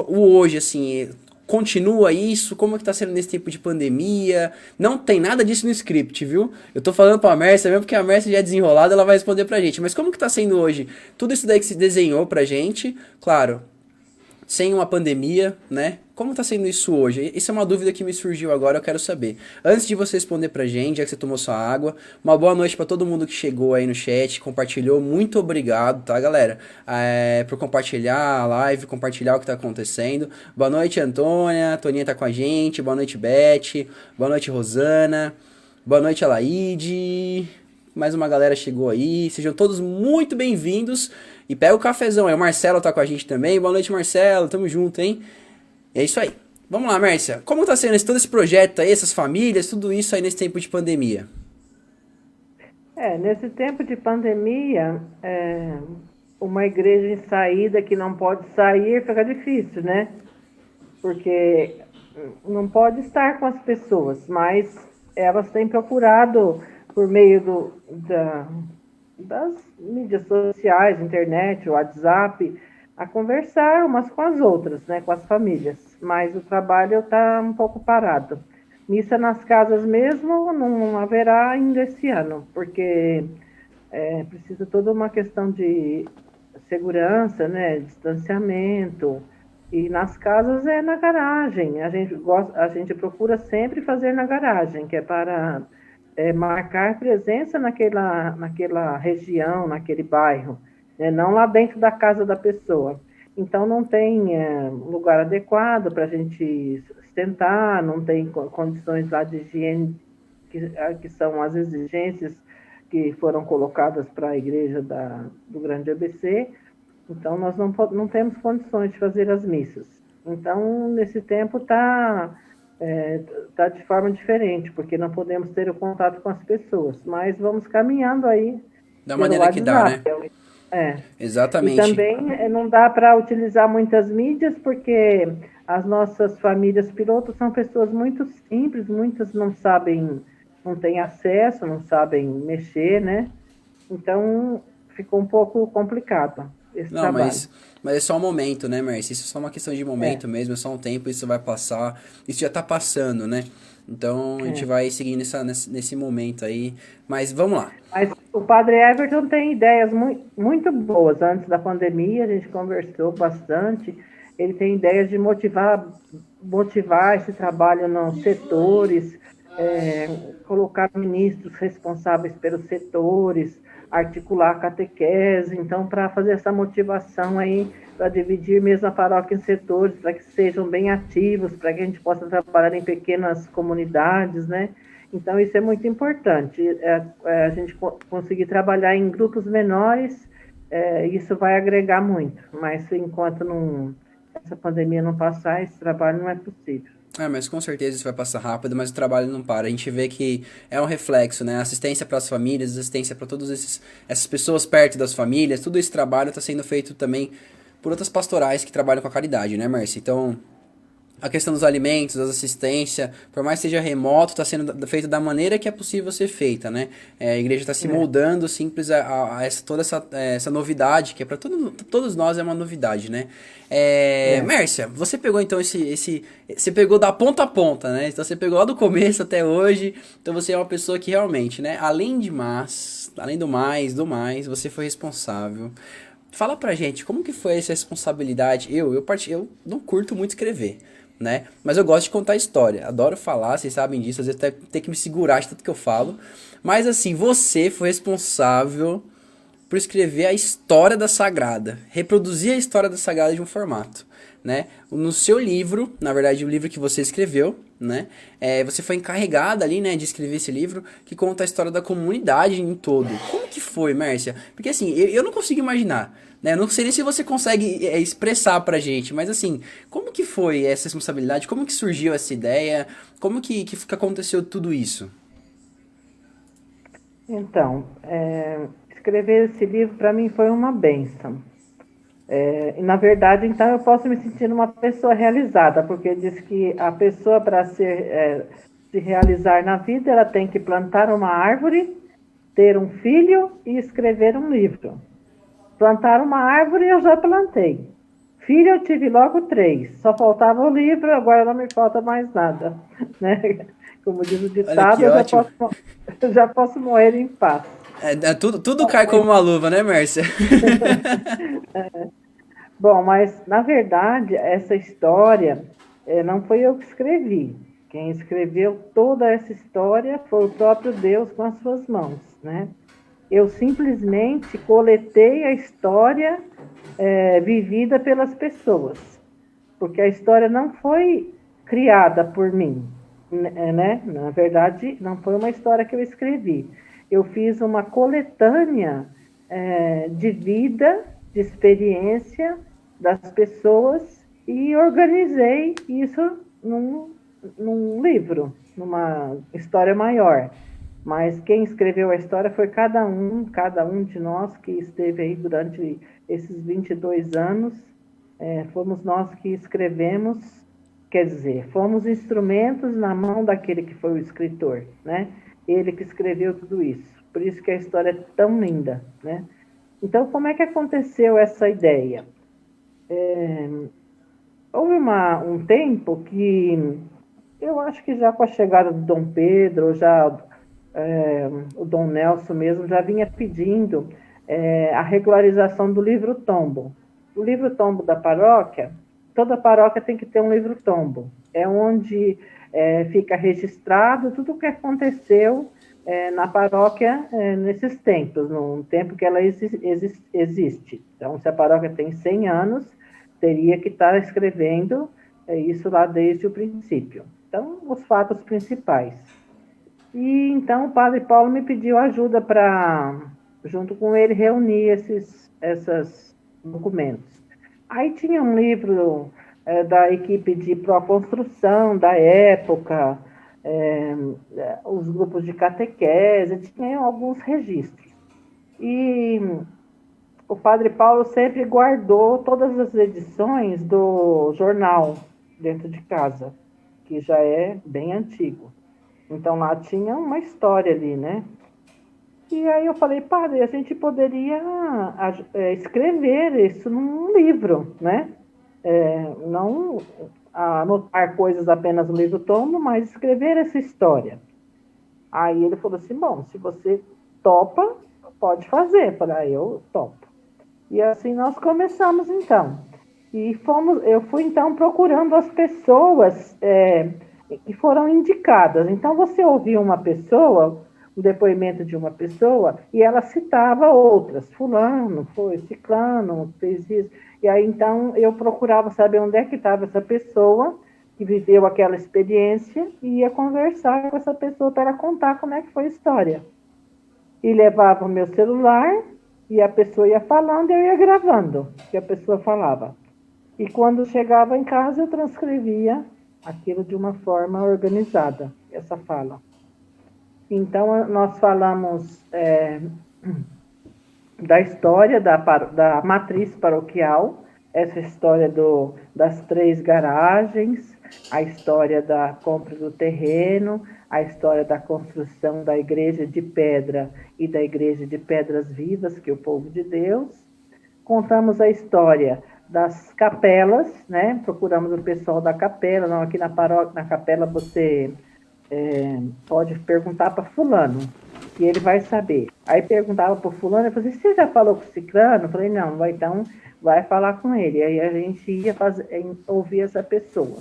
O hoje, assim, continua isso? Como é que tá sendo nesse tempo de pandemia? Não tem nada disso no script, viu? Eu tô falando pra Mércia mesmo porque a Mércia já é desenrolada, ela vai responder pra gente. Mas como que tá sendo hoje? Tudo isso daí que se desenhou pra gente, claro, sem uma pandemia, né? Como tá sendo isso hoje? Isso é uma dúvida que me surgiu agora, eu quero saber. Antes de você responder pra gente, já que você tomou sua água, uma boa noite pra todo mundo que chegou aí no chat, compartilhou. Muito obrigado, tá, galera? Por compartilhar a live, compartilhar o que tá acontecendo. Boa noite, Antônia. Toninha tá com a gente. Boa noite, Beth. Boa noite, Rosana. Boa noite, Alaide. Mais uma galera chegou aí. Sejam todos muito bem-vindos. E pega o cafezão aí. O Marcelo tá com a gente também. Boa noite, Marcelo. Tamo junto, hein? É isso aí. Vamos lá, Mércia. Como tá sendo todo esse projeto aí, essas famílias, tudo isso aí nesse tempo de pandemia? Nesse tempo de pandemia, uma igreja em saída que não pode sair fica difícil, né? Porque não pode estar com as pessoas, mas elas têm procurado, por meio das mídias sociais, internet, WhatsApp, a conversar umas com as outras, né, com as famílias. Mas o trabalho está um pouco parado. Missa nas casas mesmo não haverá ainda esse ano, porque precisa toda uma questão de segurança, né, distanciamento. E nas casas é na garagem. A gente procura sempre fazer na garagem, que é para marcar presença naquela região, naquele bairro, né? Não lá dentro da casa da pessoa. Então não tem lugar adequado para a gente sentar, não tem condições lá de higiene, que são as exigências que foram colocadas para a igreja do Grande ABC. Então, nós não temos condições de fazer as missas. Então, nesse tempo tá de forma diferente, porque não podemos ter o contato com as pessoas, mas vamos caminhando aí Da pelo maneira que dá, WhatsApp. né? E Exatamente. também não dá para utilizar muitas mídias, porque as nossas famílias pilotos são pessoas muito simples, muitas não sabem, não têm acesso, não sabem mexer, né? Então, ficou um pouco complicado esse Não, trabalho. mas é só um momento, né, Mércia? Isso é só uma questão de É, momento mesmo, é só um tempo, isso vai passar. Isso já tá passando, né? Então a gente é. vai seguir nesse momento aí. Mas vamos lá. Mas o padre Everton tem ideias muito boas. Antes da pandemia, a gente conversou bastante. Ele tem ideias de motivar esse trabalho nos setores, colocar ministros responsáveis pelos setores, articular a catequese. Então, para fazer essa motivação aí, para dividir mesmo a paróquia em setores, para que sejam bem ativos, para que a gente possa trabalhar em pequenas comunidades, né? Então, isso é muito importante, a gente conseguir trabalhar em grupos menores, isso vai agregar muito, mas enquanto essa pandemia não passar, esse trabalho não é possível. É, mas com certeza isso vai passar rápido, mas o trabalho não para. A gente vê que é um reflexo, né? Assistência para as famílias, assistência para todas essas pessoas perto das famílias, todo esse trabalho está sendo feito também por outras pastorais que trabalham com a caridade, né, Márcia? Então, a questão dos alimentos, das assistência, por mais que seja remoto, está sendo feito da maneira que é possível ser feita, né? A igreja está se É, moldando simples a toda essa novidade, que é para todos nós é uma novidade, né? é. Mércia, você pegou então você pegou da ponta a ponta, né? Então você pegou lá do começo até hoje, então você é uma pessoa que realmente, né? Além do mais, você foi responsável. Fala pra gente, como que foi essa responsabilidade? Eu não curto muito escrever, né? Mas eu gosto de contar história. Adoro falar, vocês sabem disso. Às vezes até tenho que me segurar de tanto que eu falo. Mas assim, você foi responsável por escrever a história da Sagrada. Reproduzir a história da Sagrada de um formato, né? No seu livro, na verdade, o livro que você escreveu, né? Você foi encarregada ali, né, de escrever esse livro que conta a história da comunidade em todo. Como que foi, Mércia? Porque assim, eu não consigo imaginar, né? Eu não sei nem se você consegue expressar pra gente, mas assim, como que foi essa responsabilidade? Como que surgiu essa ideia? Como que aconteceu tudo isso? Então, escrever esse livro para mim foi uma bênção. E, na verdade, então, eu posso me sentir uma pessoa realizada, porque diz que a pessoa, para se realizar na vida, ela tem que plantar uma árvore, ter um filho e escrever um livro. Plantar uma árvore eu já plantei. Filho eu tive logo 3. Só faltava o livro, agora não me falta mais nada. Né? Como diz o Olha ditado, que ótimo. eu já posso morrer em paz. Tudo cai como uma luva, né, Mércia? Bom, mas na verdade essa história não foi eu que escrevi. Quem escreveu toda essa história foi o próprio Deus com as suas mãos, né? Eu simplesmente coletei a história vivida pelas pessoas, porque a história não foi criada por mim, né? Na verdade, não foi uma história que eu escrevi. Eu fiz uma coletânea de vida, de experiência das pessoas e organizei isso num livro, numa história maior. Mas quem escreveu a história foi cada um de nós que esteve aí durante esses 22 anos. Fomos nós que escrevemos, quer dizer, fomos instrumentos na mão daquele que foi o escritor, né? Ele que escreveu tudo isso. Por isso que a história é tão linda, né? Então, como é que aconteceu essa ideia? Houve um tempo que eu acho que já com a chegada do Dom Pedro, o Dom Nelson mesmo já vinha pedindo a regularização do livro-tombo. O livro-tombo da paróquia, toda paróquia tem que ter um livro-tombo. É onde fica registrado tudo o que aconteceu na paróquia nesses tempos, no tempo que ela existe. Então, se a paróquia tem 100 anos, teria que estar escrevendo isso lá desde o princípio. Então, os fatos principais. E então o padre Paulo me pediu ajuda para, junto com ele, reunir esses documentos. Aí tinha um livro da equipe de pró-construção da época, os grupos de catequese, tinha alguns registros. E o padre Paulo sempre guardou todas as edições do jornal dentro de casa, que já é bem antigo. Então lá tinha uma história ali, né? E aí eu falei, padre, a gente poderia escrever isso num livro, né? Não anotar coisas apenas no livro tomo, mas escrever essa história. Aí ele falou assim, bom, se você topa, pode fazer. Eu falei, eu topo. E assim nós começamos então. Eu fui então procurando as pessoas que foram indicadas. Então você ouvia uma pessoa, o depoimento de uma pessoa, e ela citava outras. Fulano, foi ciclano, fez isso. E aí então eu procurava saber onde é que estava essa pessoa que viveu aquela experiência e ia conversar com essa pessoa para contar como é que foi a história. E levava o meu celular e a pessoa ia falando e eu ia gravando o que a pessoa falava. E quando chegava em casa, eu transcrevia aquilo de uma forma organizada, essa fala. Então, nós falamos da história da matriz paroquial, essa história das 3 garagens, a história da compra do terreno, a história da construção da igreja de pedra e da igreja de pedras vivas, que é o povo de Deus. Contamos a história das capelas, né? Procuramos o pessoal da capela, não, aqui na paróquia, na capela você pode perguntar para fulano, que ele vai saber. Aí perguntava para fulano, eu falei, você já falou com o ciclano? Eu falei, não, então vai falar com ele. Aí a gente ia ouvir essa pessoa.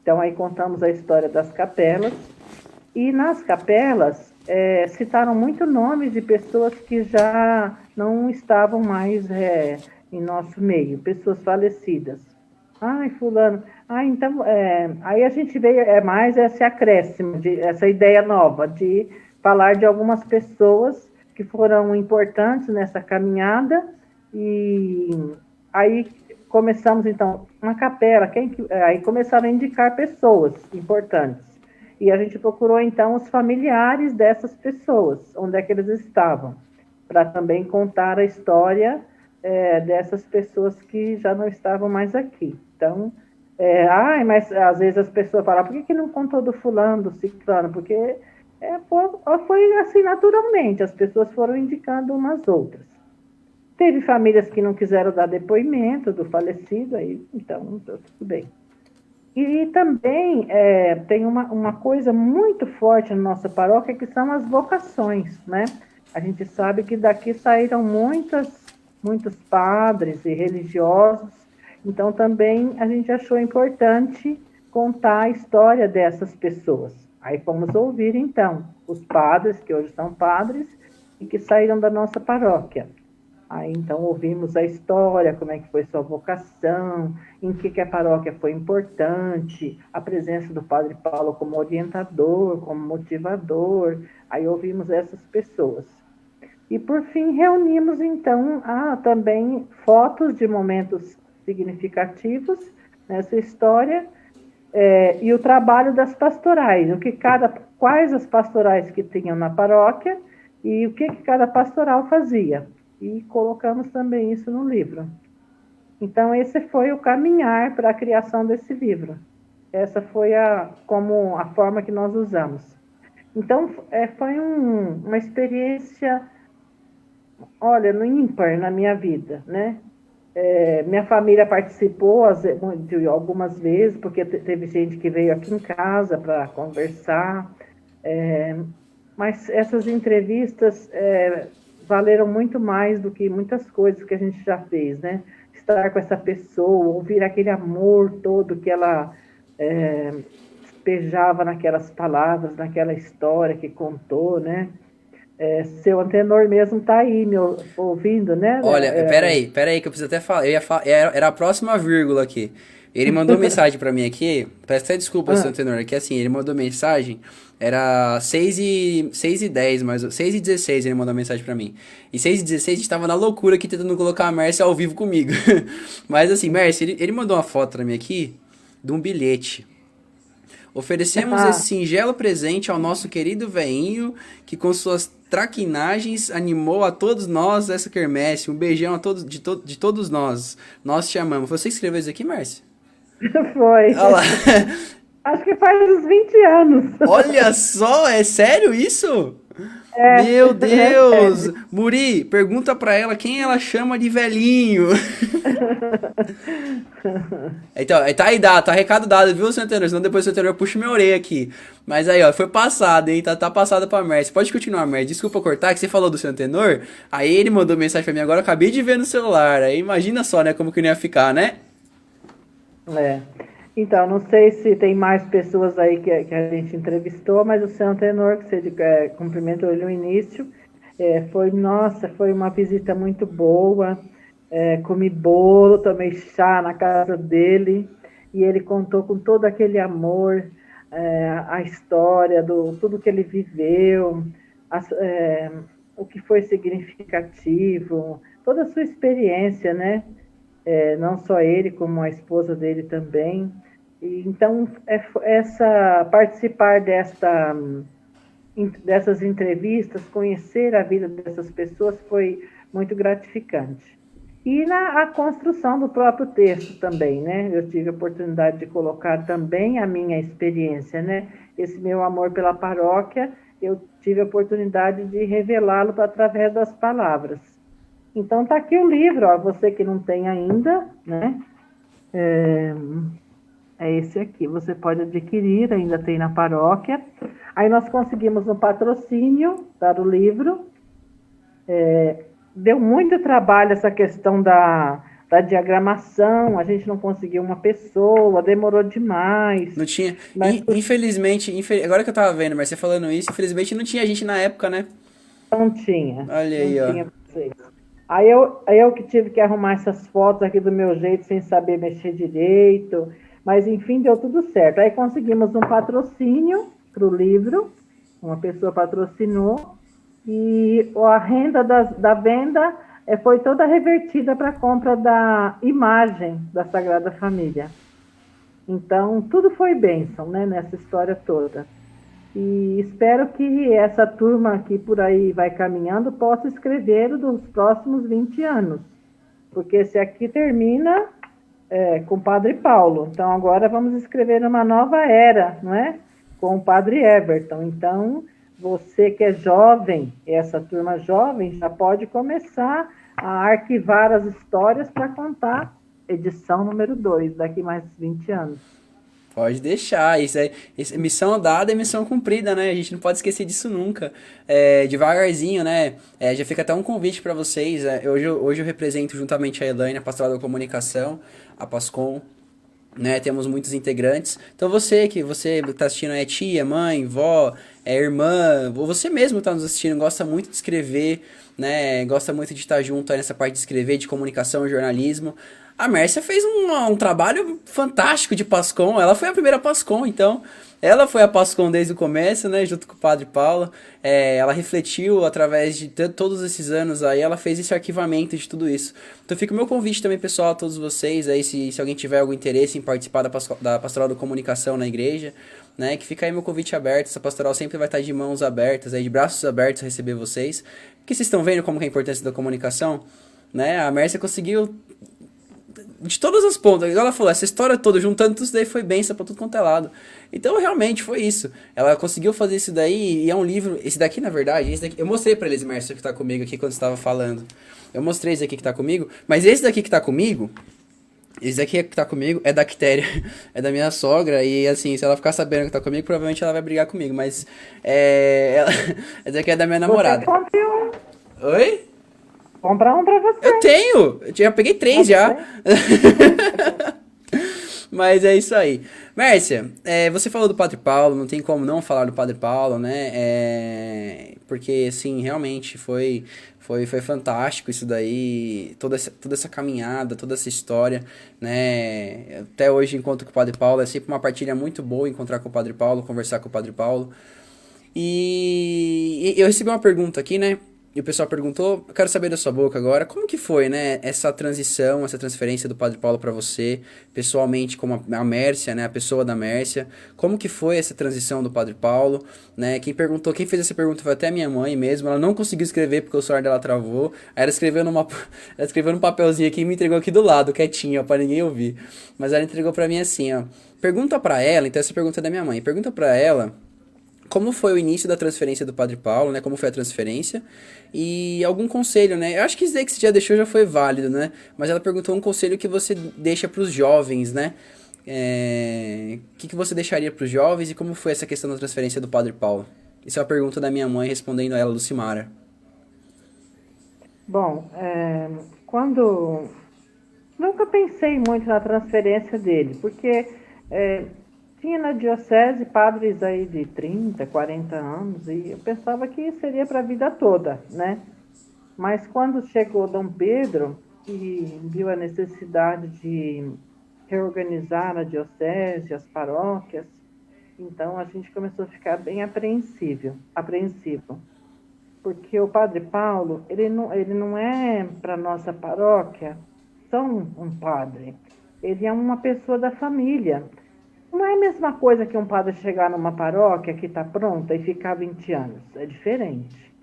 Então aí contamos a história das capelas, e nas capelas citaram muito nomes de pessoas que já não estavam mais em nosso meio, pessoas falecidas. Ai, fulano. Ah, então, aí a gente veio mais esse acréscimo, essa ideia nova de falar de algumas pessoas que foram importantes nessa caminhada, e aí começamos, então, uma capela, aí começaram a indicar pessoas importantes. E a gente procurou, então, os familiares dessas pessoas, onde é que eles estavam, para também contar a história dessas pessoas que já não estavam mais aqui. Então, mas às vezes as pessoas falam, por que não contou do fulano, do ciclano? Porque foi assim naturalmente, as pessoas foram indicando umas outras. Teve famílias que não quiseram dar depoimento do falecido, aí então tudo bem. E também tem uma coisa muito forte na nossa paróquia, que são as vocações, né? A gente sabe que daqui saíram muitos padres e religiosos, então também a gente achou importante contar a história dessas pessoas. Aí fomos ouvir, então, os padres, que hoje são padres, e que saíram da nossa paróquia. Aí, então, ouvimos a história, como é que foi sua vocação, em que a paróquia foi importante, a presença do Padre Paulo como orientador, como motivador. Aí ouvimos essas pessoas. E, por fim, reunimos, então, também fotos de momentos significativos nessa história, e o trabalho das pastorais, quais as pastorais que tinham na paróquia e o que cada pastoral fazia. E colocamos também isso no livro. Então, esse foi o caminhar para a criação desse livro. Essa foi como a forma que nós usamos. Então, foi uma experiência, olha, no ímpar na minha vida, né? Minha família participou de algumas vezes, porque teve gente que veio aqui em casa para conversar, mas essas entrevistas valeram muito mais do que muitas coisas que a gente já fez, né? Estar com essa pessoa, ouvir aquele amor todo que ela despejava naquelas palavras, naquela história que contou, né? Seu Antenor mesmo está aí me ouvindo, né? Olha, peraí, que eu preciso até falar. Era a próxima vírgula aqui. Ele mandou mensagem pra mim aqui. Peço até desculpa, seu tenor. Que assim, ele mandou mensagem. Era 6h10, mais 6h16 ele mandou mensagem pra mim. E 6h16 a gente tava na loucura aqui tentando colocar a Mércia ao vivo comigo. Mas assim, Mércia, ele mandou uma foto pra mim aqui de um bilhete. Oferecemos esse singelo presente ao nosso querido veinho, que com suas traquinagens animou a todos nós essa quermesse. Um beijão a todos, de todos nós. Nós te amamos. Você que escreveu isso aqui, Márcia? Foi. Olha lá. Acho que faz uns 20 anos. Olha só, é sério isso? Meu Deus! Muri, pergunta pra ela quem ela chama de velhinho. Então, tá recado dado, viu, seu Antenor? Senão depois o seu Antenor puxa minha orelha aqui. Mas aí, ó, foi passado, hein? Tá passado pra Mércia. Pode continuar, Mércia. Desculpa cortar, que você falou do seu Antenor. Aí ele mandou mensagem pra mim agora, eu acabei de ver no celular. Aí imagina só, né, como que não ia ficar, né? Então, não sei se tem mais pessoas aí que a gente entrevistou, mas o seu Antenor, que você cumprimentou ele no início, foi uma visita muito boa. Comi bolo, tomei chá na casa dele, e ele contou com todo aquele amor a história, tudo que ele viveu, o que foi significativo, toda a sua experiência, né? Não só ele, como a esposa dele também. Então, participar dessas entrevistas, conhecer a vida dessas pessoas foi muito gratificante. E a construção do próprio texto também, né? Eu tive a oportunidade de colocar também a minha experiência, né? Esse meu amor pela paróquia, eu tive a oportunidade de revelá-lo através das palavras. Então, está aqui o livro, ó, você que não tem ainda, né? É esse aqui, você pode adquirir, ainda tem na paróquia. Aí nós conseguimos um patrocínio para o livro. Deu muito trabalho essa questão da diagramação, a gente não conseguiu uma pessoa, demorou demais. Não tinha. Mas Infelizmente, agora que eu tava vendo, mas você falando isso, infelizmente não tinha gente na época, né? não tinha, Olha não aí, ó. tinha vocês. Aí eu que tive que arrumar essas fotos aqui do meu jeito, sem saber mexer direito, mas enfim, deu tudo certo. Aí conseguimos um patrocínio para o livro, uma pessoa patrocinou, e a renda da venda foi toda revertida para a compra da imagem da Sagrada Família. Então, tudo foi bênção, né, nessa história toda. E espero que essa turma que por aí vai caminhando possa escrever o dos próximos 20 anos. Porque esse aqui termina com o Padre Paulo. Então, agora vamos escrever uma nova era, não é? Com o Padre Everton. Então, você que é jovem, essa turma jovem, já pode começar a arquivar as histórias para contar edição número 2, daqui mais 20 anos. Pode deixar, missão dada é missão cumprida, né? A gente não pode esquecer disso nunca. Devagarzinho, né? Já fica até um convite para vocês. Hoje eu represento juntamente a Elaine, a Pastoral da Comunicação, a Pascom, né? Temos muitos integrantes. Então você está assistindo é tia, mãe, vó, irmã, ou você mesmo está nos assistindo, gosta muito de escrever, né? Gosta muito de estar junto aí nessa parte de escrever, de comunicação, jornalismo. A Mércia fez um trabalho fantástico de Pascom. Ela foi a primeira Pascom, então. Ela foi a Pascom desde o começo, né? Junto com o Padre Paulo. Ela refletiu através de todos esses anos aí. Ela fez esse arquivamento de tudo isso. Então fica o meu convite também, pessoal, a todos vocês aí. Se alguém tiver algum interesse em participar da Pastoral da Comunicação na igreja, né? Que fica aí meu convite aberto. Essa pastoral sempre vai estar de mãos abertas, aí, de braços abertos a receber vocês. Porque vocês estão vendo como que é a importância da comunicação, né? A Mércia conseguiu de todas as pontas, igual ela falou, essa história toda, juntando tudo isso daí, foi benção pra tudo quanto é lado. Então, realmente, foi isso. Ela conseguiu fazer isso daí, e é um livro, esse daqui, na verdade, esse daqui, eu mostrei pra eles, Mércio, que tá comigo aqui, quando você tava falando. Eu mostrei esse aqui que tá comigo, mas esse daqui que tá comigo, esse daqui que tá comigo é da Quitéria, é da minha sogra, e assim, se ela ficar sabendo que tá comigo, provavelmente ela vai brigar comigo, mas, esse daqui é da minha namorada. Você compre um. Oi? Comprar um para você. Eu tenho! Eu já peguei 3 já. Mas é isso aí. Mércia, você falou do Padre Paulo, não tem como não falar do Padre Paulo, né? Porque, assim, realmente foi fantástico isso daí, toda essa caminhada, toda essa história, né? Até hoje, encontro com o Padre Paulo, é sempre uma partilha muito boa encontrar com o Padre Paulo, conversar com o Padre Paulo. E eu recebi uma pergunta aqui, né? E o pessoal perguntou, eu quero saber da sua boca agora, como que foi, né, essa transição, essa transferência do Padre Paulo para você, pessoalmente, como a Mércia, né, a pessoa da Mércia, como que foi essa transição do Padre Paulo, né, quem fez essa pergunta foi até a minha mãe mesmo, ela não conseguiu escrever porque o celular dela travou, aí ela escreveu num papelzinho aqui e me entregou aqui do lado, quietinho, ó, pra ninguém ouvir, mas ela entregou pra mim assim, ó, pergunta pra ela, então essa pergunta é da minha mãe, pergunta pra ela, como foi o início da transferência do Padre Paulo, né? Como foi a transferência? E algum conselho, né? Eu acho que isso daí que você já deixou já foi válido, né? Mas ela perguntou um conselho que você deixa para os jovens, né? O que você deixaria para os jovens e como foi essa questão da transferência do Padre Paulo? Isso é uma pergunta da minha mãe respondendo a ela, Lucimara. Bom, quando... Nunca pensei muito na transferência dele, porque tinha na diocese padres aí de 30, 40 anos, e eu pensava que seria para a vida toda, né? Mas quando chegou Dom Pedro, e viu a necessidade de reorganizar a diocese, as paróquias, então a gente começou a ficar bem apreensivo, porque o Padre Paulo, ele não é para nossa paróquia só um padre, ele é uma pessoa da família. não é a mesma coisa que um padre chegar numa paróquia que está pronta e ficar 20 anos. É diferente.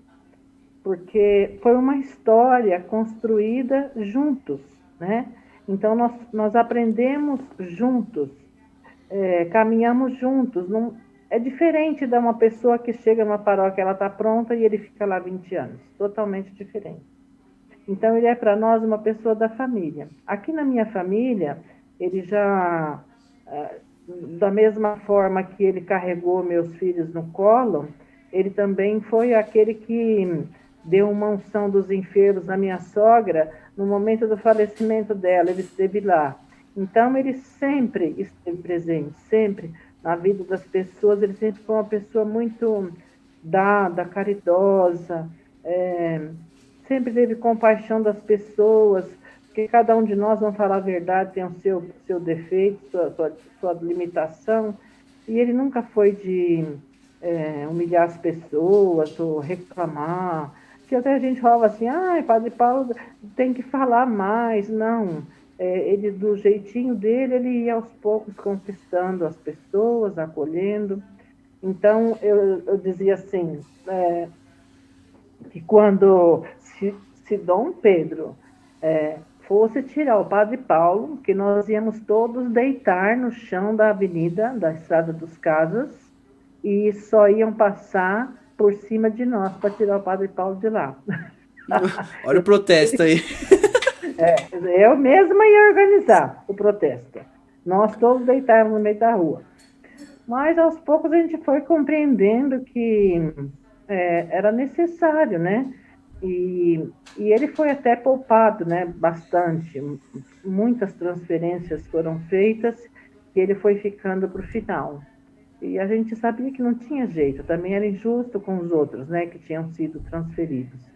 Porque foi uma história construída juntos, né? Então, nós aprendemos juntos, caminhamos juntos. Não, é diferente de uma pessoa que chega numa paróquia, ela está pronta e ele fica lá 20 anos. Totalmente diferente. Então, ele é para nós uma pessoa da família. Aqui na minha família, ele já, da mesma forma que ele carregou meus filhos no colo, ele também foi aquele que deu uma unção dos enfermos à minha sogra no momento do falecimento dela, ele esteve lá. Então, ele sempre esteve presente, sempre na vida das pessoas, ele sempre foi uma pessoa muito dada, caridosa, sempre teve compaixão das pessoas, porque cada um de nós, vamos falar a verdade, tem o seu defeito, sua limitação, e ele nunca foi de humilhar as pessoas ou reclamar, que até a gente falava assim, Padre Paulo tem que falar mais. Não, ele, do jeitinho dele, ele ia aos poucos conquistando as pessoas, acolhendo. Então, eu dizia assim, que quando se Dom Pedro fosse tirar o Padre Paulo, que nós íamos todos deitar no chão da avenida, da Estrada dos Casas, e só iam passar por cima de nós para tirar o Padre Paulo de lá. Olha o protesto aí. Eu mesma ia organizar o protesto. Nós todos deitávamos no meio da rua. Mas aos poucos a gente foi compreendendo que era necessário, né? E ele foi até poupado, né? Bastante. Muitas transferências foram feitas e ele foi ficando para o final. E a gente sabia que não tinha jeito, também era injusto com os outros, né? Que tinham sido transferidos.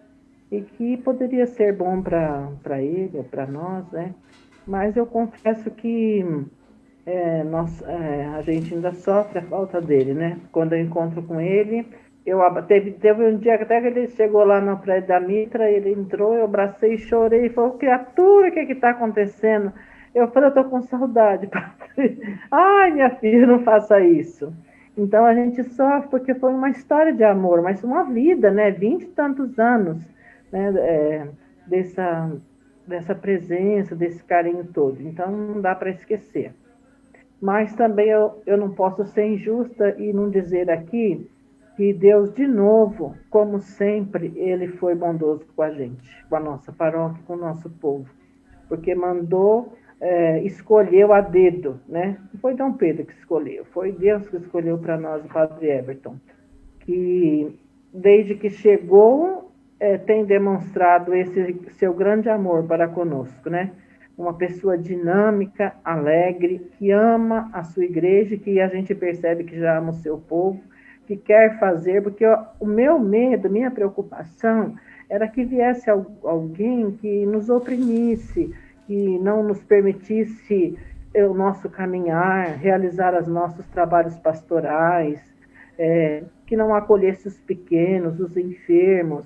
E que poderia ser bom para ele, para nós, né? Mas eu confesso que a gente ainda sofre a falta dele, né? Quando eu encontro com ele, teve um dia até que ele chegou lá no prédio da Mitra, ele entrou, eu abracei e chorei, e falou, criatura, o que está acontecendo? Eu falei, eu estou com saudade, padre. Ai, minha filha, não faça isso. Então a gente sofre porque foi uma história de amor, mas uma vida, né? 20 e tantos anos, né? Dessa presença, desse carinho todo. Então não dá para esquecer. Mas também eu não posso ser injusta e não dizer aqui que Deus, de novo, como sempre, ele foi bondoso com a gente, com a nossa paróquia, com o nosso povo. Porque mandou, escolheu a dedo, né? Não foi Dom Pedro que escolheu, foi Deus que escolheu para nós o Padre Everton, que desde que chegou tem demonstrado esse seu grande amor para conosco, né? Uma pessoa dinâmica, alegre, que ama a sua igreja, que a gente percebe que já ama o seu povo, que quer fazer, porque o meu medo, minha preocupação era que viesse alguém que nos oprimisse, que não nos permitisse o nosso caminhar, realizar os nossos trabalhos pastorais, que não acolhesse os pequenos, os enfermos,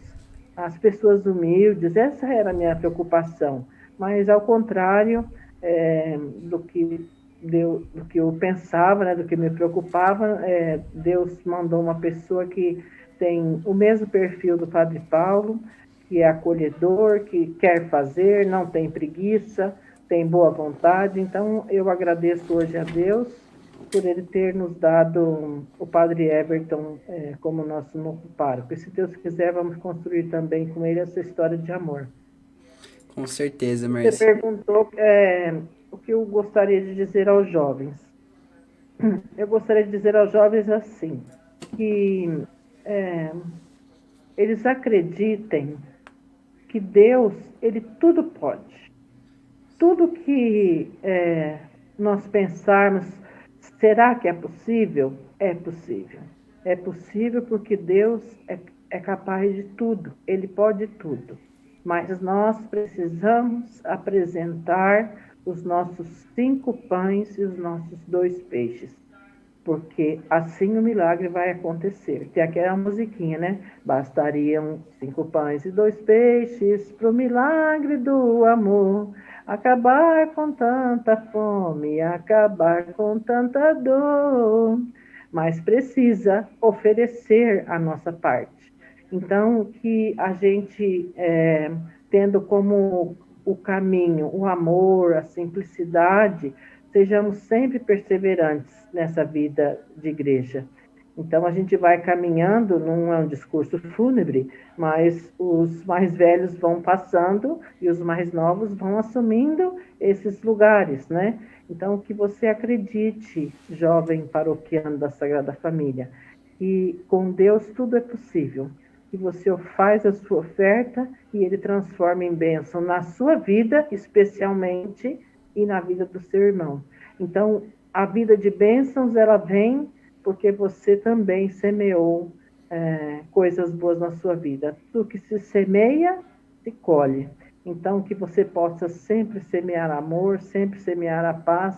as pessoas humildes. Essa era a minha preocupação. Mas, ao contrário do que eu pensava, né, do que me preocupava, Deus mandou uma pessoa que tem o mesmo perfil do Padre Paulo, que é acolhedor, que quer fazer, não tem preguiça, tem boa vontade. Então, eu agradeço hoje a Deus por ele ter nos dado o Padre Everton como nosso novo pároco. E, se Deus quiser, vamos construir também com ele essa história de amor. Com certeza, Você Marcia. perguntou o que eu gostaria de dizer aos jovens. Eu gostaria de dizer aos jovens assim, que eles acreditem que Deus, ele tudo pode. Tudo que nós pensarmos, será que é possível? É possível. É possível porque Deus é capaz de tudo, ele pode tudo. Mas nós precisamos apresentar os nossos 5 pães e os nossos 2 peixes, porque assim o milagre vai acontecer. Tem aquela musiquinha, né? Bastariam 5 pães e 2 peixes para o milagre do amor. Acabar com tanta fome, acabar com tanta dor, mas precisa oferecer a nossa parte. Então, que a gente, tendo como o caminho, o amor, a simplicidade, sejamos sempre perseverantes nessa vida de igreja. Então a gente vai caminhando, não é um discurso fúnebre, mas os mais velhos vão passando e os mais novos vão assumindo esses lugares, né? Então que você acredite, jovem paroquiano da Sagrada Família, que com Deus tudo é possível, que você faz a sua oferta e Ele transforma em bênção na sua vida, especialmente, e na vida do seu irmão. Então a vida de bênçãos, ela vem porque você também semeou coisas boas na sua vida. Tudo que se semeia, se colhe. Então, que você possa sempre semear amor, sempre semear a paz,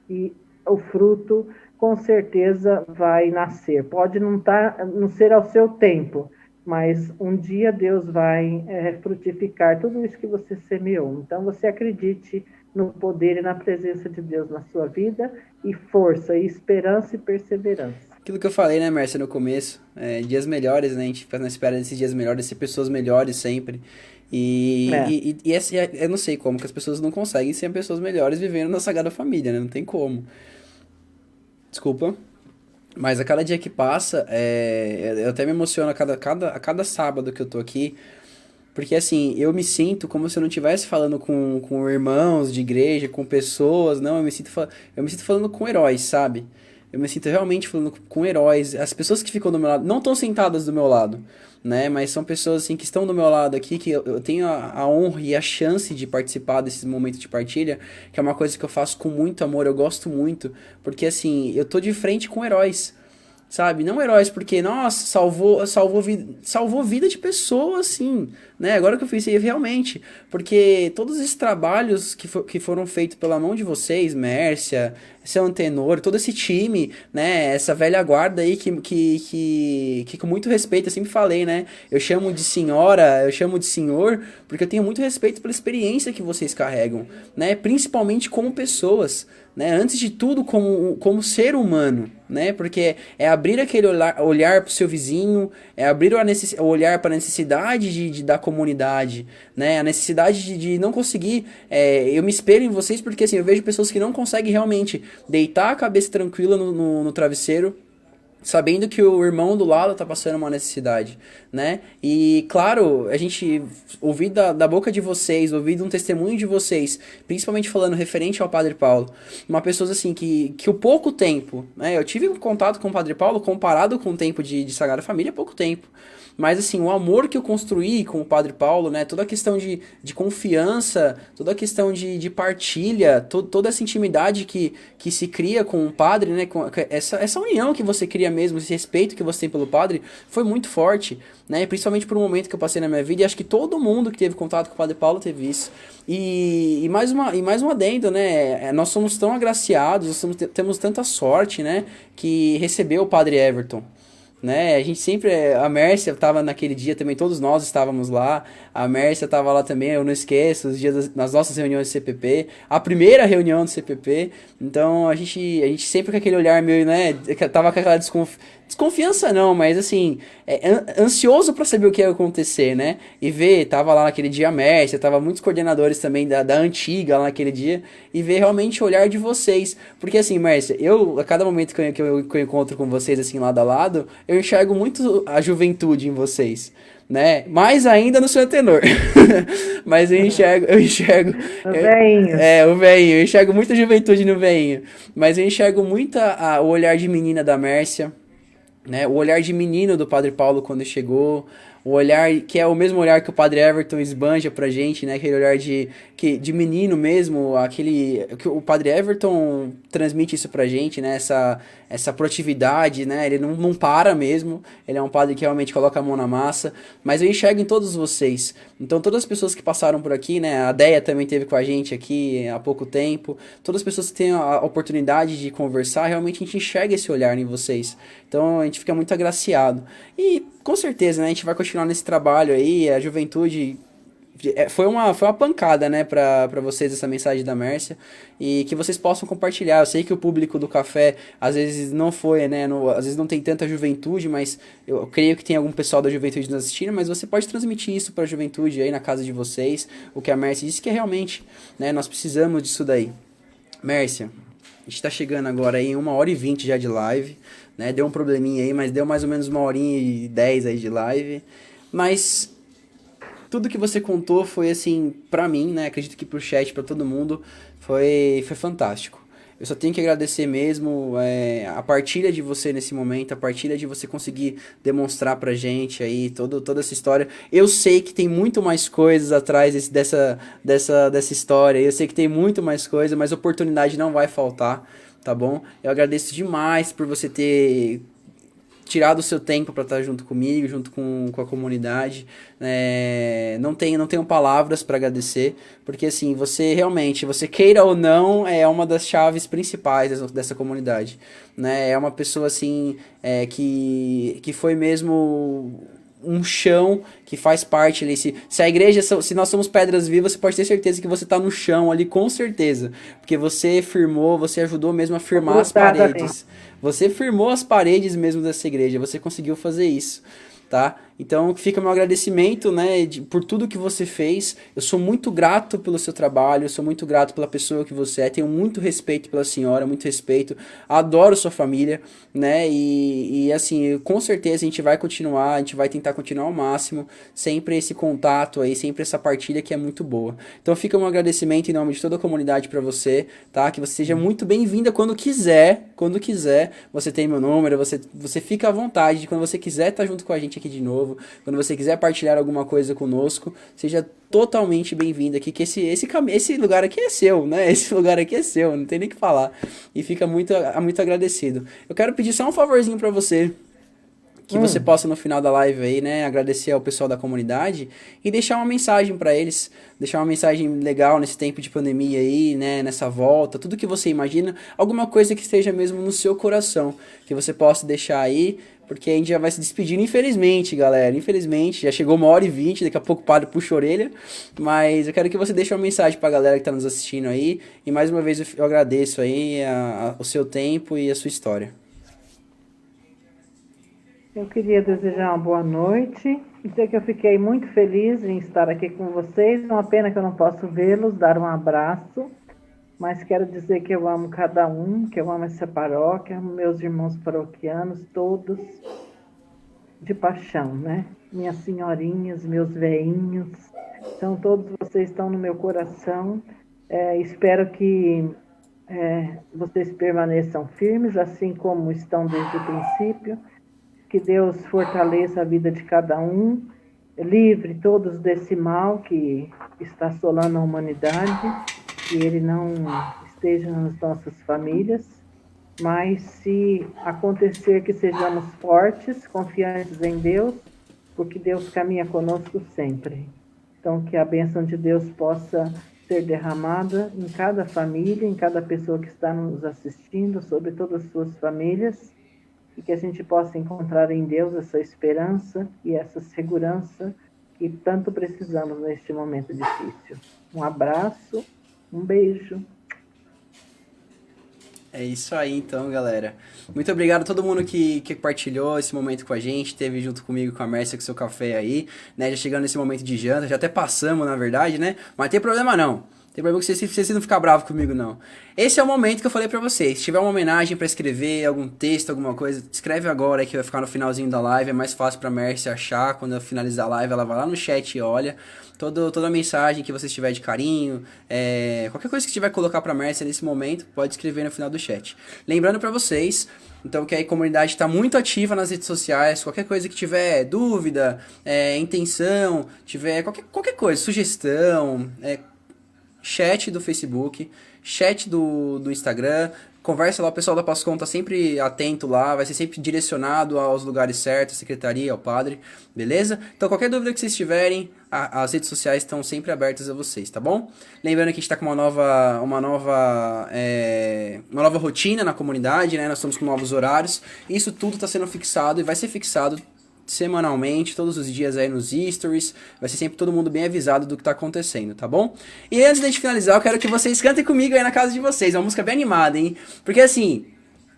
e o fruto, com certeza, vai nascer. Pode não ser ao seu tempo, mas um dia Deus vai frutificar tudo isso que você semeou. Então, você acredite no poder e na presença de Deus na sua vida, e força, e esperança e perseverança. Aquilo que eu falei, né, Mércia, no começo, dias melhores, né, a gente fica na espera desses dias melhores, ser pessoas melhores sempre, É. eu não sei como que as pessoas não conseguem ser pessoas melhores vivendo na Sagrada Família, né, não tem como. Desculpa. Mas a cada dia que passa, eu até me emociono a cada sábado que eu tô aqui, porque assim, eu me sinto como se eu não estivesse falando com irmãos de igreja, com pessoas, não, eu me sinto falando com heróis, sabe? Eu me sinto realmente falando com heróis. As pessoas que ficam do meu lado, não estão sentadas do meu lado, né? Mas são pessoas assim que estão do meu lado aqui, que eu tenho a honra e a chance de participar desses momentos de partilha, que é uma coisa que eu faço com muito amor, eu gosto muito, porque assim, eu tô de frente com heróis. Sabe? Não heróis porque, nossa, salvou vida de pessoas, assim, né? Agora que eu fiz isso realmente, porque todos esses trabalhos que foram feitos pela mão de vocês, Mércia, seu Antenor, todo esse time, né? Essa velha guarda aí que com muito respeito, eu sempre falei, né? Eu chamo de senhora, eu chamo de senhor, porque eu tenho muito respeito pela experiência que vocês carregam, né? Principalmente como pessoas, né? Antes de tudo, como ser humano, né? Porque é abrir aquele olhar para o seu vizinho, é abrir o olhar para a necessidade da comunidade, né? A necessidade de não conseguir. Eu me espelho em vocês porque assim, eu vejo pessoas que não conseguem realmente deitar a cabeça tranquila no travesseiro, sabendo que o irmão do lado tá passando uma necessidade, né? E, claro, a gente ouvir da boca de vocês, ouvir de um testemunho de vocês, principalmente falando referente ao Padre Paulo, uma pessoa assim que o pouco tempo, né? Eu tive contato com o Padre Paulo comparado com o tempo de Sagrada Família, pouco tempo. Mas, assim, o amor que eu construí com o Padre Paulo, né? Toda a questão de confiança, toda a questão de partilha, toda essa intimidade que se cria com o padre, né? Com essa união que você cria mesmo, esse respeito que você tem pelo padre, foi muito forte, né? Principalmente por um momento que eu passei na minha vida, e acho que todo mundo que teve contato com o Padre Paulo teve isso. E mais um adendo, né? Nós somos tão agraciados, temos tanta sorte, né? Que recebeu o Padre Everton, né? A gente sempre, a Mércia estava naquele dia também, todos nós estávamos lá, a Mércia estava lá também, eu não esqueço, os dias nas nossas reuniões do CPP, a primeira reunião do CPP, então a gente sempre com aquele olhar meio, né, tava com aquela desconfiança não, mas assim, ansioso para saber o que ia acontecer, né, e ver, tava lá naquele dia a Mércia, tava muitos coordenadores também da antiga lá naquele dia, e ver realmente o olhar de vocês, porque assim, Mércia, a cada momento que eu encontro com vocês assim lado a lado, eu enxergo muito a juventude em vocês, né? Mais ainda no seu tenor. Mas eu enxergo. O velhinho. O velhinho, eu enxergo muita juventude no velhinho. Mas eu enxergo muito o olhar de menina da Mércia, né? O olhar de menino do Padre Paulo quando chegou. O olhar que é o mesmo olhar que o Padre Everton esbanja pra gente, né? Aquele olhar de menino mesmo, aquele que o Padre Everton transmite isso pra gente, né? Essa proatividade, né? Ele não para mesmo. Ele é um padre que realmente coloca a mão na massa. Mas eu enxergo em todos vocês. Então todas as pessoas que passaram por aqui, né? A Deia também teve com a gente aqui há pouco tempo. Todas as pessoas que têm a oportunidade de conversar, realmente a gente enxerga esse olhar em vocês. Então a gente fica muito agraciado. E com certeza, né? A gente vai continuar nesse trabalho aí, a juventude foi uma pancada, né, pra vocês essa mensagem da Mércia e que vocês possam compartilhar. Eu sei que o público do café às vezes não foi, né, às vezes não tem tanta juventude, mas eu creio que tem algum pessoal da juventude nos assistindo, mas você pode transmitir isso pra juventude aí na casa de vocês, o que a Mércia disse que é realmente, né, nós precisamos disso daí. Mércia, a gente tá chegando agora aí em 1h20 já de live, né, deu um probleminha aí, mas deu mais ou menos 1h10 aí de live, mas tudo que você contou foi assim, pra mim, né? Acredito que pro chat, pra todo mundo, foi fantástico. Eu só tenho que agradecer mesmo a partilha de você nesse momento, a partilha de você conseguir demonstrar pra gente aí toda essa história. Eu sei que tem muito mais coisas atrás dessa história, eu sei que tem muito mais coisa, mas oportunidade não vai faltar, tá bom? Eu agradeço demais por você ter tirado o seu tempo para estar junto comigo, junto com a comunidade. Não tenho palavras para agradecer, porque assim, você realmente, você queira ou não, é uma das chaves principais dessa comunidade. Né? É uma pessoa assim, que foi mesmo um chão que faz parte ali. Se a igreja, se nós somos pedras vivas, você pode ter certeza que você está no chão ali, com certeza. Porque você firmou, você ajudou mesmo a firmar as Grudada ali. paredes. Você firmou as paredes mesmo dessa igreja, você conseguiu fazer isso, tá? Então fica meu agradecimento, né, por tudo que você fez. Eu sou muito grato pelo seu trabalho, eu sou muito grato pela pessoa que você é, tenho muito respeito pela senhora, muito respeito, adoro sua família, né, e assim, com certeza a gente vai continuar, a gente vai tentar continuar ao máximo, sempre esse contato aí, sempre essa partilha que é muito boa. Então fica um agradecimento em nome de toda a comunidade pra você, tá, que você seja muito bem-vinda quando quiser, você tem meu número, você fica à vontade, quando você quiser estar junto com a gente aqui de novo, quando você quiser partilhar alguma coisa conosco, seja totalmente bem-vindo aqui, que esse lugar aqui é seu, né? Esse lugar aqui é seu, não tem nem o que falar. E fica muito agradecido. Eu quero pedir só um favorzinho pra você, que você possa no final da live aí, né, agradecer ao pessoal da comunidade e deixar uma mensagem pra eles, deixar uma mensagem legal nesse tempo de pandemia aí, né, nessa volta, tudo que você imagina, alguma coisa que esteja mesmo no seu coração, que você possa deixar aí, porque a gente já vai se despedindo, infelizmente, galera, infelizmente, já chegou 1h20, daqui a pouco o padre puxa a orelha, mas eu quero que você deixe uma mensagem pra galera que tá nos assistindo aí, e mais uma vez eu agradeço aí o seu tempo e a sua história. Eu queria desejar uma boa noite, dizer que eu fiquei muito feliz em estar aqui com vocês. É uma pena que eu não posso vê-los, dar um abraço, mas quero dizer que eu amo cada um, que eu amo essa paróquia, meus irmãos paroquianos, todos de paixão, né? Minhas senhorinhas, meus veinhos, então todos vocês estão no meu coração. Espero que vocês permaneçam firmes, assim como estão desde o princípio. Que Deus fortaleça a vida de cada um, livre todos desse mal que está assolando a humanidade, que ele não esteja nas nossas famílias, mas se acontecer que sejamos fortes, confiantes em Deus, porque Deus caminha conosco sempre. Então que a bênção de Deus possa ser derramada em cada família, em cada pessoa que está nos assistindo, sobre todas as suas famílias, e que a gente possa encontrar em Deus essa esperança e essa segurança que tanto precisamos neste momento difícil. Um abraço, um beijo. É isso aí então, galera. Muito obrigado a todo mundo que partilhou esse momento com a gente, teve junto comigo, com a Mércia, com seu café aí, né? Já chegando nesse momento de janta, já até passamos, na verdade, né? Mas não tem problema não. Tem problema que vocês não ficar bravo comigo, não. Esse é o momento que eu falei pra vocês. Se tiver uma homenagem pra escrever, algum texto, alguma coisa, escreve agora aí que vai ficar no finalzinho da live. É mais fácil pra Mércia achar. Quando eu finalizar a live, ela vai lá no chat e olha. Toda a mensagem que você tiver de carinho, qualquer coisa que tiver que colocar pra Mércia nesse momento, pode escrever no final do chat. Lembrando pra vocês, então, que a comunidade está muito ativa nas redes sociais. Qualquer coisa que tiver dúvida, intenção, tiver qualquer coisa, sugestão, chat do Facebook, chat do Instagram, conversa lá, o pessoal da Pascom tá sempre atento lá, vai ser sempre direcionado aos lugares certos, à secretaria, ao padre, beleza? Então qualquer dúvida que vocês tiverem, as redes sociais estão sempre abertas a vocês, tá bom? Lembrando que a gente tá com uma nova rotina na comunidade, né? Nós estamos com novos horários, isso tudo tá sendo fixado e vai ser fixado semanalmente, todos os dias aí nos stories. Vai ser sempre todo mundo bem avisado do que tá acontecendo, tá bom? E antes de a gente finalizar, eu quero que vocês cantem comigo aí na casa de vocês. É uma música bem animada, hein? Porque assim,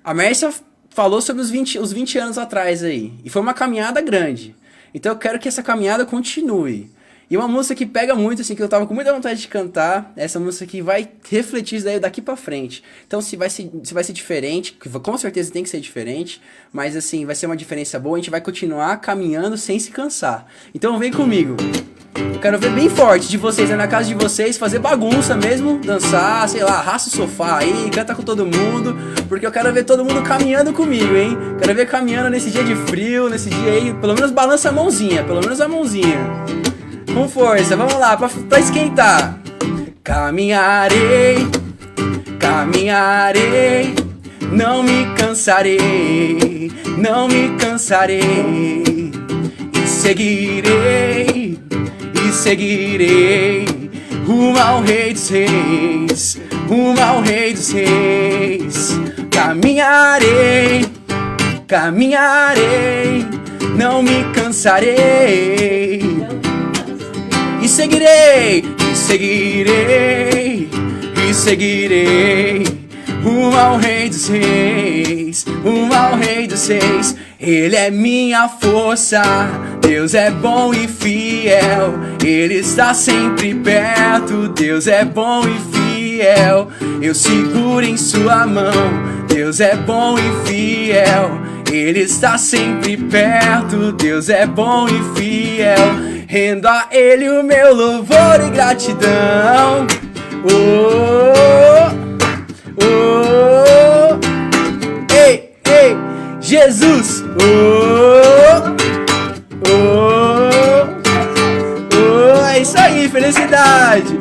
a Mércia falou sobre os 20 anos atrás aí. E foi uma caminhada grande. Então eu quero que essa caminhada continue. E uma música que pega muito, assim, que eu tava com muita vontade de cantar, essa música que vai refletir isso daí daqui pra frente. Então se vai ser diferente, com certeza tem que ser diferente, mas assim, vai ser uma diferença boa, a gente vai continuar caminhando sem se cansar. Então vem comigo. Eu quero ver bem forte de vocês, na casa de vocês, fazer bagunça mesmo, dançar, sei lá, arrasta o sofá aí, canta com todo mundo, porque eu quero ver todo mundo caminhando comigo, hein? Quero ver caminhando nesse dia de frio, nesse dia aí, pelo menos balança a mãozinha, pelo menos a mãozinha. Com força, vamos lá, pra esquentar. Caminharei, caminharei, não me cansarei, não me cansarei. E seguirei, rumo ao Rei dos Reis, rumo ao Rei dos Reis. Caminharei, caminharei, não me cansarei. E seguirei, rumo ao Rei dos Reis, rumo ao Rei dos Reis. Ele é minha força, Deus é bom e fiel, Ele está sempre perto, Deus é bom e fiel. Eu seguro em sua mão, Deus é bom e fiel, Ele está sempre perto, Deus é bom e fiel. Rendo a Ele o meu louvor e gratidão. Oh, oh, ei, ei, Jesus. Oh, oh, oh, é isso aí, felicidade.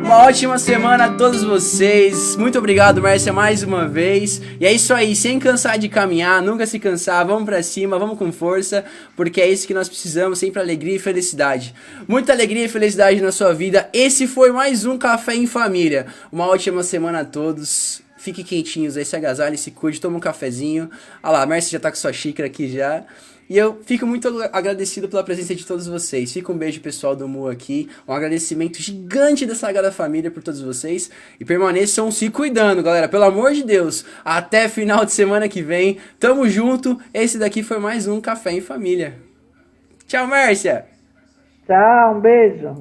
Uma ótima semana a todos vocês. Muito obrigado, Mércia, mais uma vez. E é isso aí, sem cansar de caminhar, nunca se cansar, vamos pra cima, vamos com força, porque é isso que nós precisamos, sempre alegria e felicidade. Muita alegria e felicidade na sua vida. Esse foi mais um Café em Família. Uma ótima semana a todos. Fiquem quentinhos aí, se agasalhem, se cuide, toma um cafezinho. Olha lá, a Mércia já tá com sua xícara aqui já. E eu fico muito agradecido pela presença de todos vocês. Fica um beijo pessoal do Mu aqui. Um agradecimento gigante da Sagrada Família por todos vocês. E permaneçam se cuidando, galera. Pelo amor de Deus. Até final de semana que vem. Tamo junto. Esse daqui foi mais um Café em Família. Tchau, Mércia. Tchau, um beijo.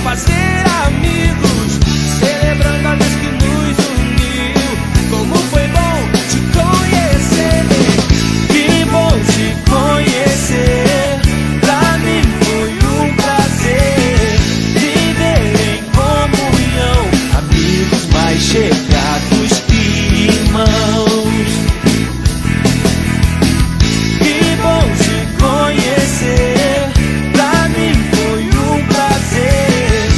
Fazer amigos, celebrando a vez que nos uniu. Como foi bom te conhecer, que bom te conhecer. Pra mim foi um prazer viver em comunhão, amigos mais chegados que irmãos. Que bom te conhecer. Pra mim foi um prazer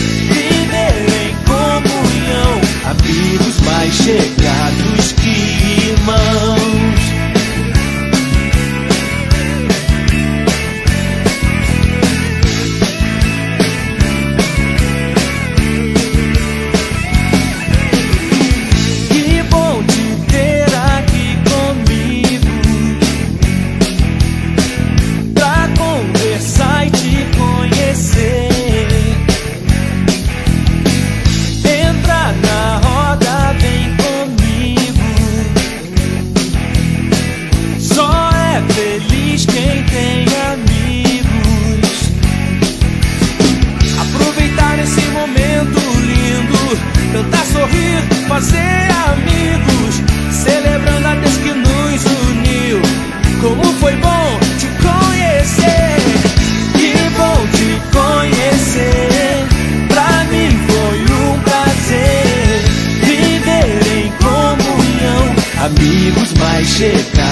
chegar.